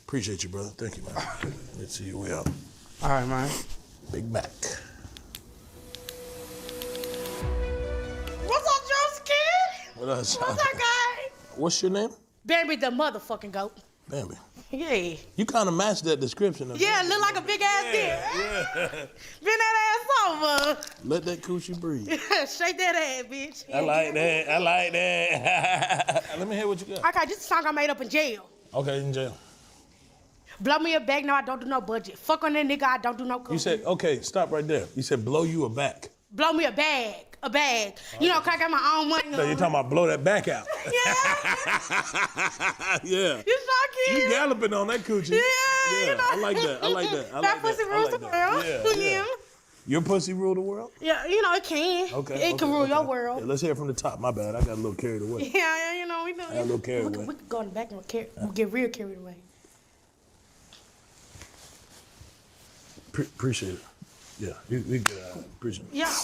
Appreciate you, brother. Thank you, man. Let's see you way out. All right, man. Big Mac. What's up, Joe's kid? What else? What's up, guy? What's your name? Bambi the motherfucking goat. Bambi. Yeah. You kind of matched that description. Yeah, look like a big ass dick. Yeah. Bend that ass over. Let that coochie breathe. Shake that ass, bitch. I like that. Let me hear what you got. Okay, this is a song I made up in jail. Okay, in jail. Blow me a bag, no, I don't do no budget. Fuck on that nigga, I don't do no cooking. You said, okay, stop right there. You said blow you a back. Blow me a bag. You know, 'cause I got my own money. No, you're talking about blow that back out. Yeah. Yeah. You so cute. You galloping on that coochie. Yeah, you know. I like that. That pussy rules the world. Yeah. Your pussy rule the world? Yeah, you know, it can. Okay. It can rule your world. Yeah, let's hear it from the top. My bad. I got a little carried away. Yeah, you know, we know. I got a little carried away. We could go in the back and get real carried away. Appreciate it. Yeah, we good. Appreciate it. Yeah.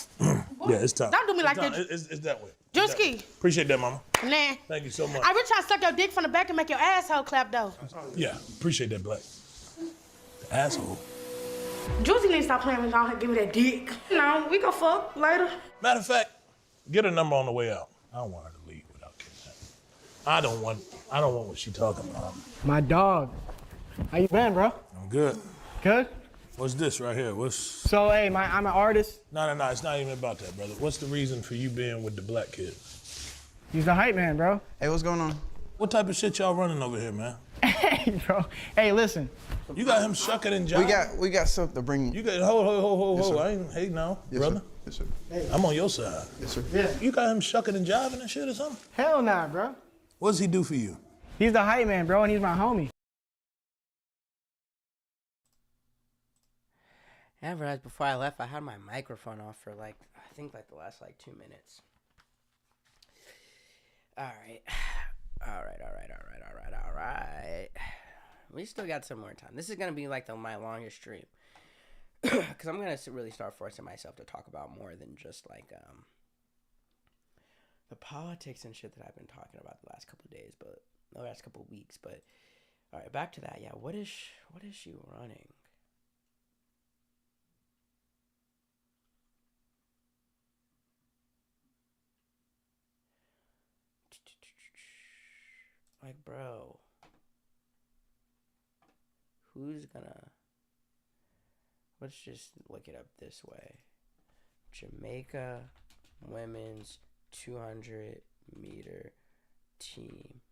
Yeah, it's time. Don't do me like that. It's that way. Juski. Appreciate that, mama. Nah. Thank you so much. I really try to suck your dick from the back and make your asshole clap, though. Yeah, appreciate that, Black. Asshole. Juicy need to stop playing with y'all and give me that dick. No, we go fuck later. Matter of fact, get her number on the way out. I don't want her to leave without getting that. I don't want what she talking about. My dog. How you been, bro? I'm good. Good? What's this right here? So, hey, I'm an artist. No, it's not even about that, brother. What's the reason for you being with the black kid? He's the hype man, bro. Hey, what's going on? What type of shit y'all running over here, man? Hey, bro. Hey, listen. You got him shucking and jiving. We got something to bring. You got hold. Yes, I ain't hey now, yes, brother. Sir. Yes, sir. Hey. I'm on your side. Yes, sir. Yeah. You got him shucking and jiving and shit or something? Hell nah, bro. What does he do for you? He's the hype man, bro, and he's my homie. I realized before I left, I had my microphone off for I think the last 2 minutes. All right. We still got some more time. This is going to be my longest stream. Because I'm going to really start forcing myself to talk about more than just the politics and shit that I've been talking about the last couple of days, but the last couple of weeks. But all right, back to that. Yeah, what is she running? Bro, who's gonna, let's just look it up this way. Jamaica women's 200 meter team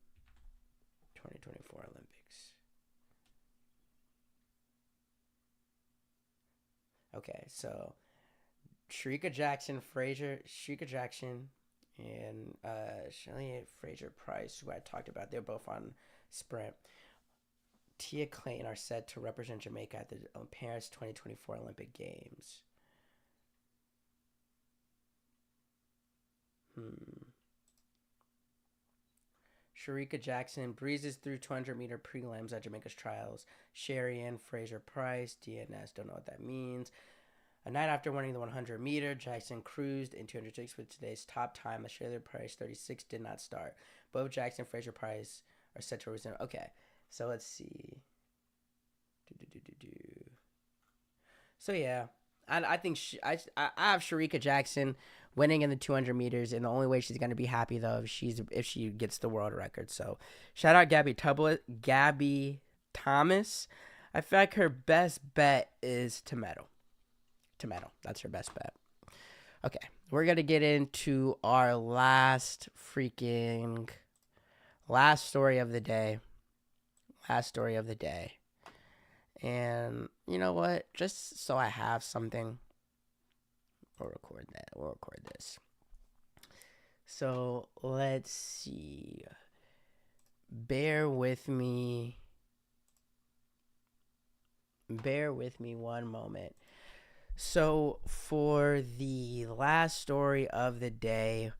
2024 Olympics. Okay, so Shrika Jackson, And Shelley Fraser Price, who I talked about, they're both on sprint. Tia Clayton are set to represent Jamaica at the Paris 2024 Olympic Games. Sharika Jackson breezes through 200-meter prelims at Jamaica's trials. Sherry Ann Fraser Price, DNS, don't know what that means. A night after winning the 100-meter, Jackson cruised in 206 with today's top time. The Shirley Price 36 did not start. Both Jackson and Fraser Price are set to resume. Okay, so let's see. So yeah, I think I have Sharika Jackson winning in the 200 meters, and the only way she's gonna be happy though if she gets the world record. So shout out Gabby Thomas. I feel like her best bet is Tomato. That's her best bet. Okay, we're gonna get into our last story of the day. And you know what? Just so I have something, we'll record this. So let's see. Bear with me one moment. So for the last story of the day,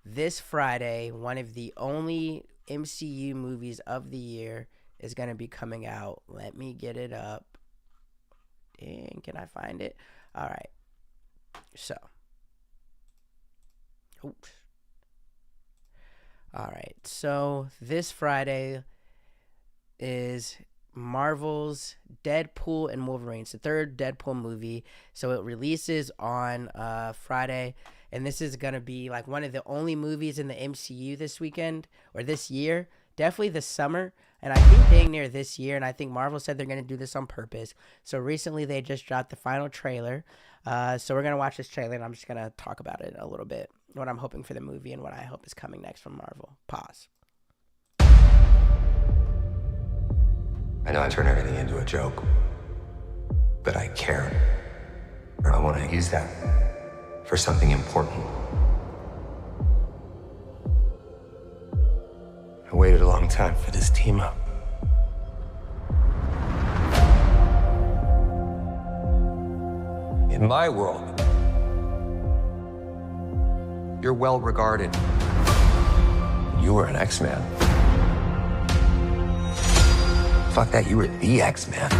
this Friday, one of the only MCU movies of the year is going to be coming out. Let me get it up. Dang, can I find it? All right. So. Oops. All right. So this Friday is Marvel's Deadpool and Wolverine. It's the third Deadpool movie. So it releases on Friday. And this is going to be like one of the only movies in the MCU this weekend or this year. Definitely this summer. And I think dang near this year. And I think Marvel said they're going to do this on purpose. So recently they just dropped the final trailer. So we're going to watch this trailer and I'm just going to talk about it a little bit. What I'm hoping for the movie and what I hope is coming next from Marvel. Pause. I know I turn everything into a joke, but I care. Or I want to use that for something important. I waited a long time for this team up. In my world, you're well regarded. You were an X-Man. Fuck that, you were the X-Man.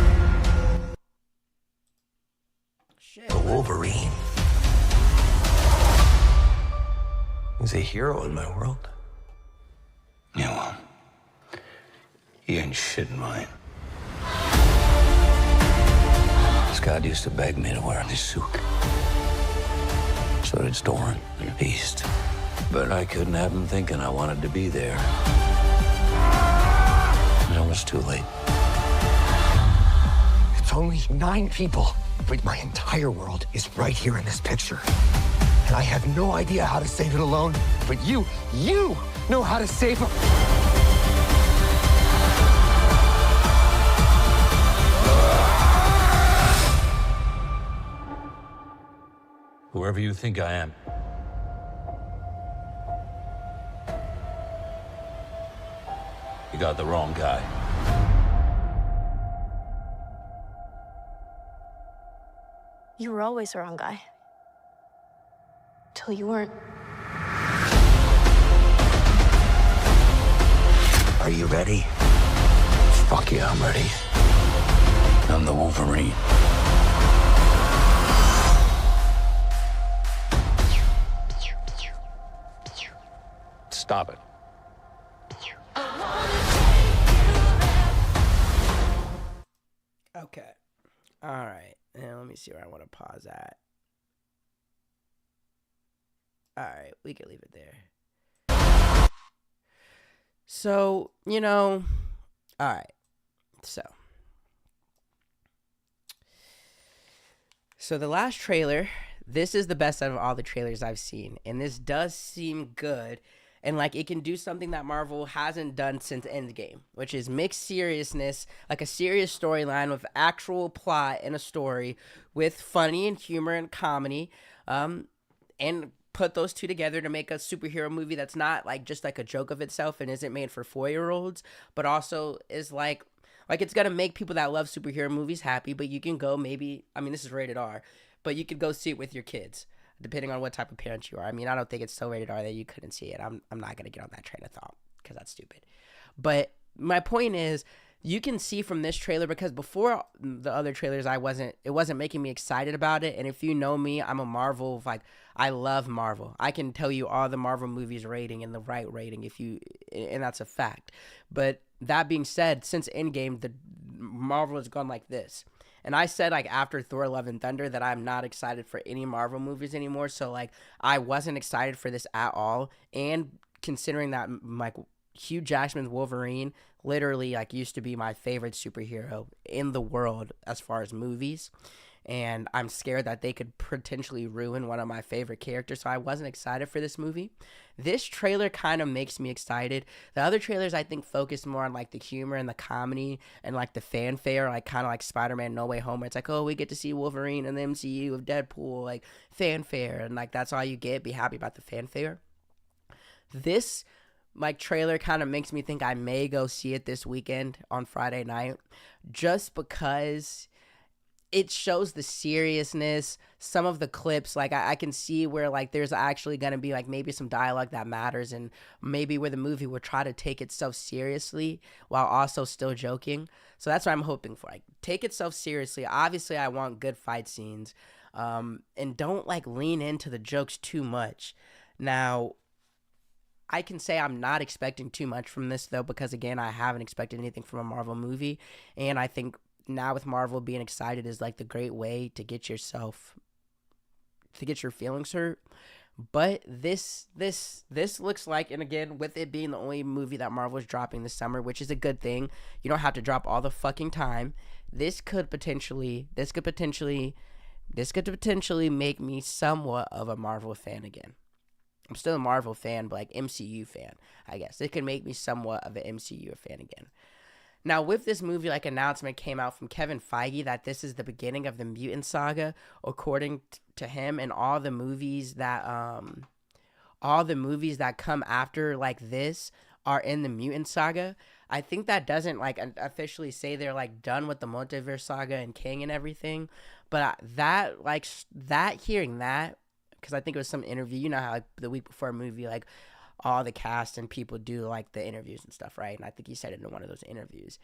Shit. The Wolverine. He's a hero in my world. Yeah, well, he ain't shit in mine. Scott used to beg me to wear this suit. So did Storm and Beast. But I couldn't have him thinking I wanted to be there. And it was too late. It's only 9 people, but my entire world is right here in this picture. And I have no idea how to save it alone, but you know how to save them. Whoever you think I am, you got the wrong guy. You were always the wrong guy. Till you weren't. Are you ready? Fuck yeah, I'm ready. I'm the Wolverine. Stop it. Okay. All right. And let me see where I want to pause at. All right. We can leave it there. So, all right. So the last trailer, this is the best out of all the trailers I've seen. And this does seem good. And, it can do something that Marvel hasn't done since Endgame, which is mix seriousness, like a serious storyline with actual plot and a story with funny and humor and comedy, and put those two together to make a superhero movie that's not like just like a joke of itself and isn't made for 4-year-olds, but also is like it's gonna make people that love superhero movies happy. But you can go maybe, I mean, this is rated R, but you could go see it with your kids, depending on what type of parent you are. I mean, I don't think it's so rated R that you couldn't see it. I'm not gonna get on that train of thought because that's stupid. But my point is, you can see from this trailer, because before the other trailers, it wasn't making me excited about it. And if you know me, I'm a Marvel, like, I love Marvel. I can tell you all the Marvel movies rating and the right rating and that's a fact. But that being said, since Endgame, the Marvel has gone like this. And I said, like, after Thor: Love and Thunder that I'm not excited for any Marvel movies anymore. So, like, I wasn't excited for this at all. And considering that, like, Hugh Jackman's Wolverine literally, like, used to be my favorite superhero in the world as far as movies. And I'm scared that they could potentially ruin one of my favorite characters. So I wasn't excited for this movie. This trailer kind of makes me excited. The other trailers, I think, focus more on, like, the humor and the comedy and, like, the fanfare, like, kind of like Spider-Man No Way Home. It's like, oh, we get to see Wolverine in the MCU of Deadpool, like, fanfare. And, like, that's all you get. Be happy about the fanfare. This, like, trailer kind of makes me think I may go see it this weekend on Friday night, just because it shows the seriousness. Some of the clips, like, I can see where, like, there's actually going to be, like, maybe some dialogue that matters, and maybe where the movie will try to take itself seriously while also still joking. So that's what I'm hoping for. Like, take itself seriously. Obviously, I want good fight scenes, and don't, like, lean into the jokes too much. Now, I can say I'm not expecting too much from this, though, because, again, I haven't expected anything from a Marvel movie, and I think now with Marvel, being excited is, like, the great way to get your feelings hurt. But this looks like, and again, with it being the only movie that Marvel is dropping this summer, which is a good thing, you don't have to drop all the fucking time. This could potentially make me somewhat of a Marvel fan again. I'm still a Marvel fan, but, like, MCU fan, I guess. It could make me somewhat of an MCU fan again. Now, with this movie, like, announcement came out from Kevin Feige that this is the beginning of the mutant saga, according to him, and all the movies that come after, like, this are in the mutant saga. I think that doesn't, like, officially say they're, like, done with the multiverse saga and King and everything, but hearing that, because I think it was some interview, you know how, like, the week before a movie, like, all the cast and people do, like, the interviews and stuff, right? And I think he said it in one of those interviews.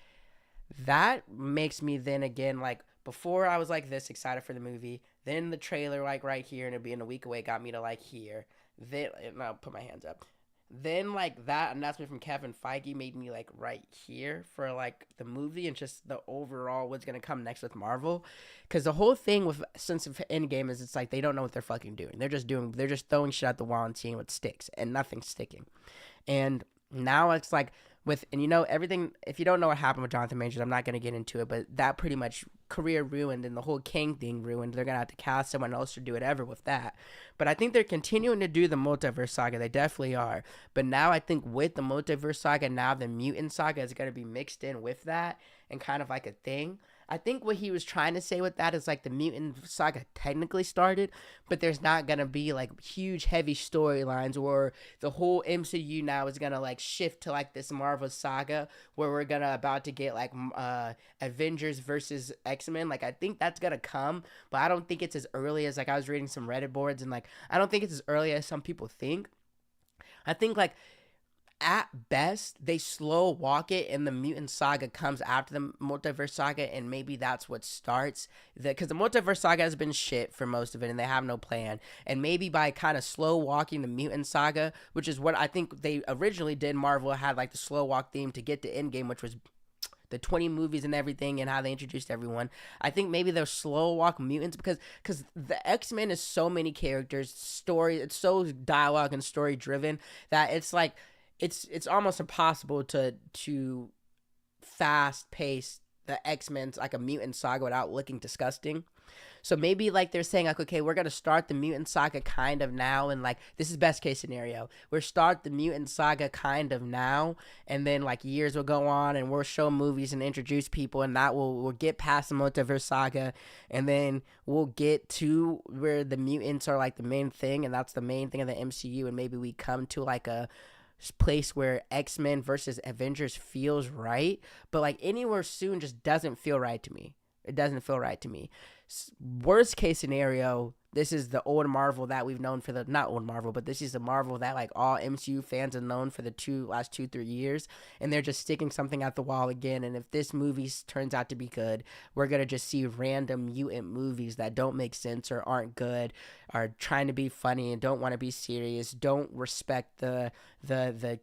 That makes me then again, like, before I was, like, this excited for the movie, then the trailer, like, right here, and it being a week away got me to, like, here. Then, and I'll put my hands up. Then, like, that announcement from Kevin Feige made me, like, right here for, like, the movie and just the overall what's going to come next with Marvel. Because the whole thing with since Endgame is it's like they don't know what they're fucking doing. They're just throwing shit at the wall and seeing what sticks, and nothing's sticking. And now it's like and you know, everything, if you don't know what happened with Jonathan Majors, I'm not going to get into it, but that pretty much career ruined and the whole King thing ruined. They're going to have to cast someone else to do whatever with that. But I think they're continuing to do the multiverse saga. They definitely are. But now I think with the multiverse saga, now the mutant saga is going to be mixed in with that and kind of like a thing. I think what he was trying to say with that is, like, the mutant saga technically started, but there's not going to be, like, huge heavy storylines, or the whole MCU now is going to, like, shift to, like, this Marvel saga where we're about to get, like, Avengers versus X-Men. Like, I think that's going to come, but I don't think it's as early as, like, I was reading some Reddit boards, and, like, I don't think it's as early as some people think. I think, like, at best, they slow walk it, and the mutant saga comes after the multiverse saga, and maybe that's what starts. Because the multiverse saga has been shit for most of it, and they have no plan. And maybe by kind of slow walking the mutant saga, which is what I think they originally did, Marvel had, like, the slow walk theme to get to Endgame, which was the 20 movies and everything and how they introduced everyone. I think maybe they'll slow walk mutants because the X-Men is so many characters, it's so dialogue and story driven that it's like, it's almost impossible to fast pace the X-Men's like a mutant saga without looking disgusting. So maybe like they're saying like, okay, we're gonna start the mutant saga kind of now, and like this is best case scenario. We'll start the mutant saga kind of now, and then like years will go on, and we'll show movies and introduce people, and that we'll get past the multiverse saga, and then we'll get to where the mutants are like the main thing, and that's the main thing of the MCU, and maybe we come to like a place where X-Men versus Avengers feels right, but like anywhere soon just doesn't feel right to me. It doesn't feel right to me. Worst case scenario, this is the old Marvel that we've known for the, not old Marvel, but this is the Marvel that like all MCU fans have known for the last 2-3 years, and they're just sticking something at the wall again. And if this movie turns out to be good, we're gonna just see random mutant movies that don't make sense or aren't good, are trying to be funny and don't want to be serious, don't respect the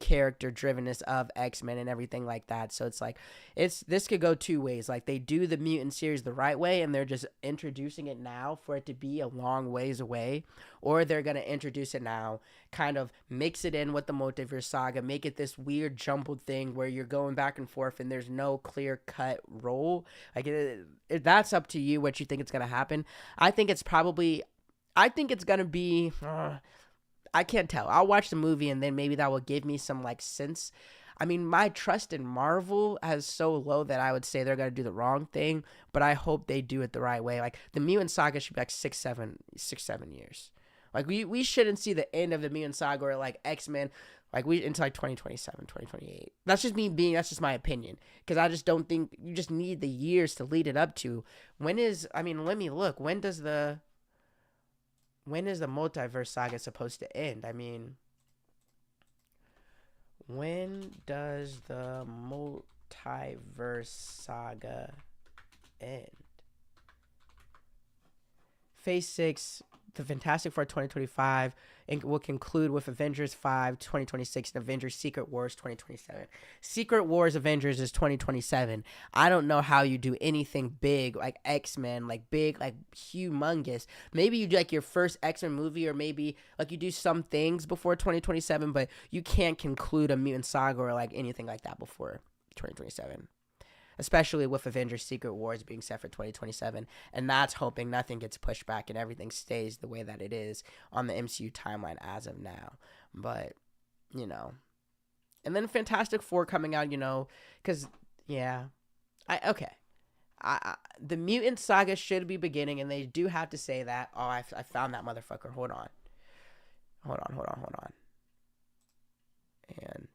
character drivenness of X-Men and everything like that. So it's like this could go two ways. Like they do the mutant series the right way and they're just introducing it now for it to be a long ways away, or they're going to introduce it now, kind of mix it in with the multiverse saga, make it this weird jumbled thing where you're going back and forth and there's no clear cut role. Like that's up to you what you think it's going to happen. I think it's going to be I can't tell. I'll watch the movie and then maybe that will give me some like sense. I mean, my trust in Marvel is so low that I would say they're going to do the wrong thing, but I hope they do it the right way. Like, the Mutant Saga should be like 6-7 years. Like, we shouldn't see the end of the Mutant Saga or, like, X-Men, like, until, like, 2027, 2028. That's just my opinion. Because I just don't think, you just need the years to lead it up to. Let me look. When is the Multiverse Saga supposed to end? I mean, when does the Multiverse Saga end? Phase 6, the Fantastic Four 2025, and will conclude with Avengers 5 2026 and Avengers Secret Wars 2027. Secret Wars Avengers is 2027. I don't know how you do anything big like X-Men, like big, like humongous. Maybe you do like your first X-Men movie, or maybe like you do some things before 2027, but you can't conclude a mutant saga or like anything like that before 2027. Especially with Avengers Secret Wars being set for 2027. And that's hoping nothing gets pushed back and everything stays the way that it is on the MCU timeline as of now. But, you know. And then Fantastic Four coming out, you know, because, yeah. The Mutant Saga should be beginning, and they do have to say that. Oh, I found that motherfucker. Hold on. And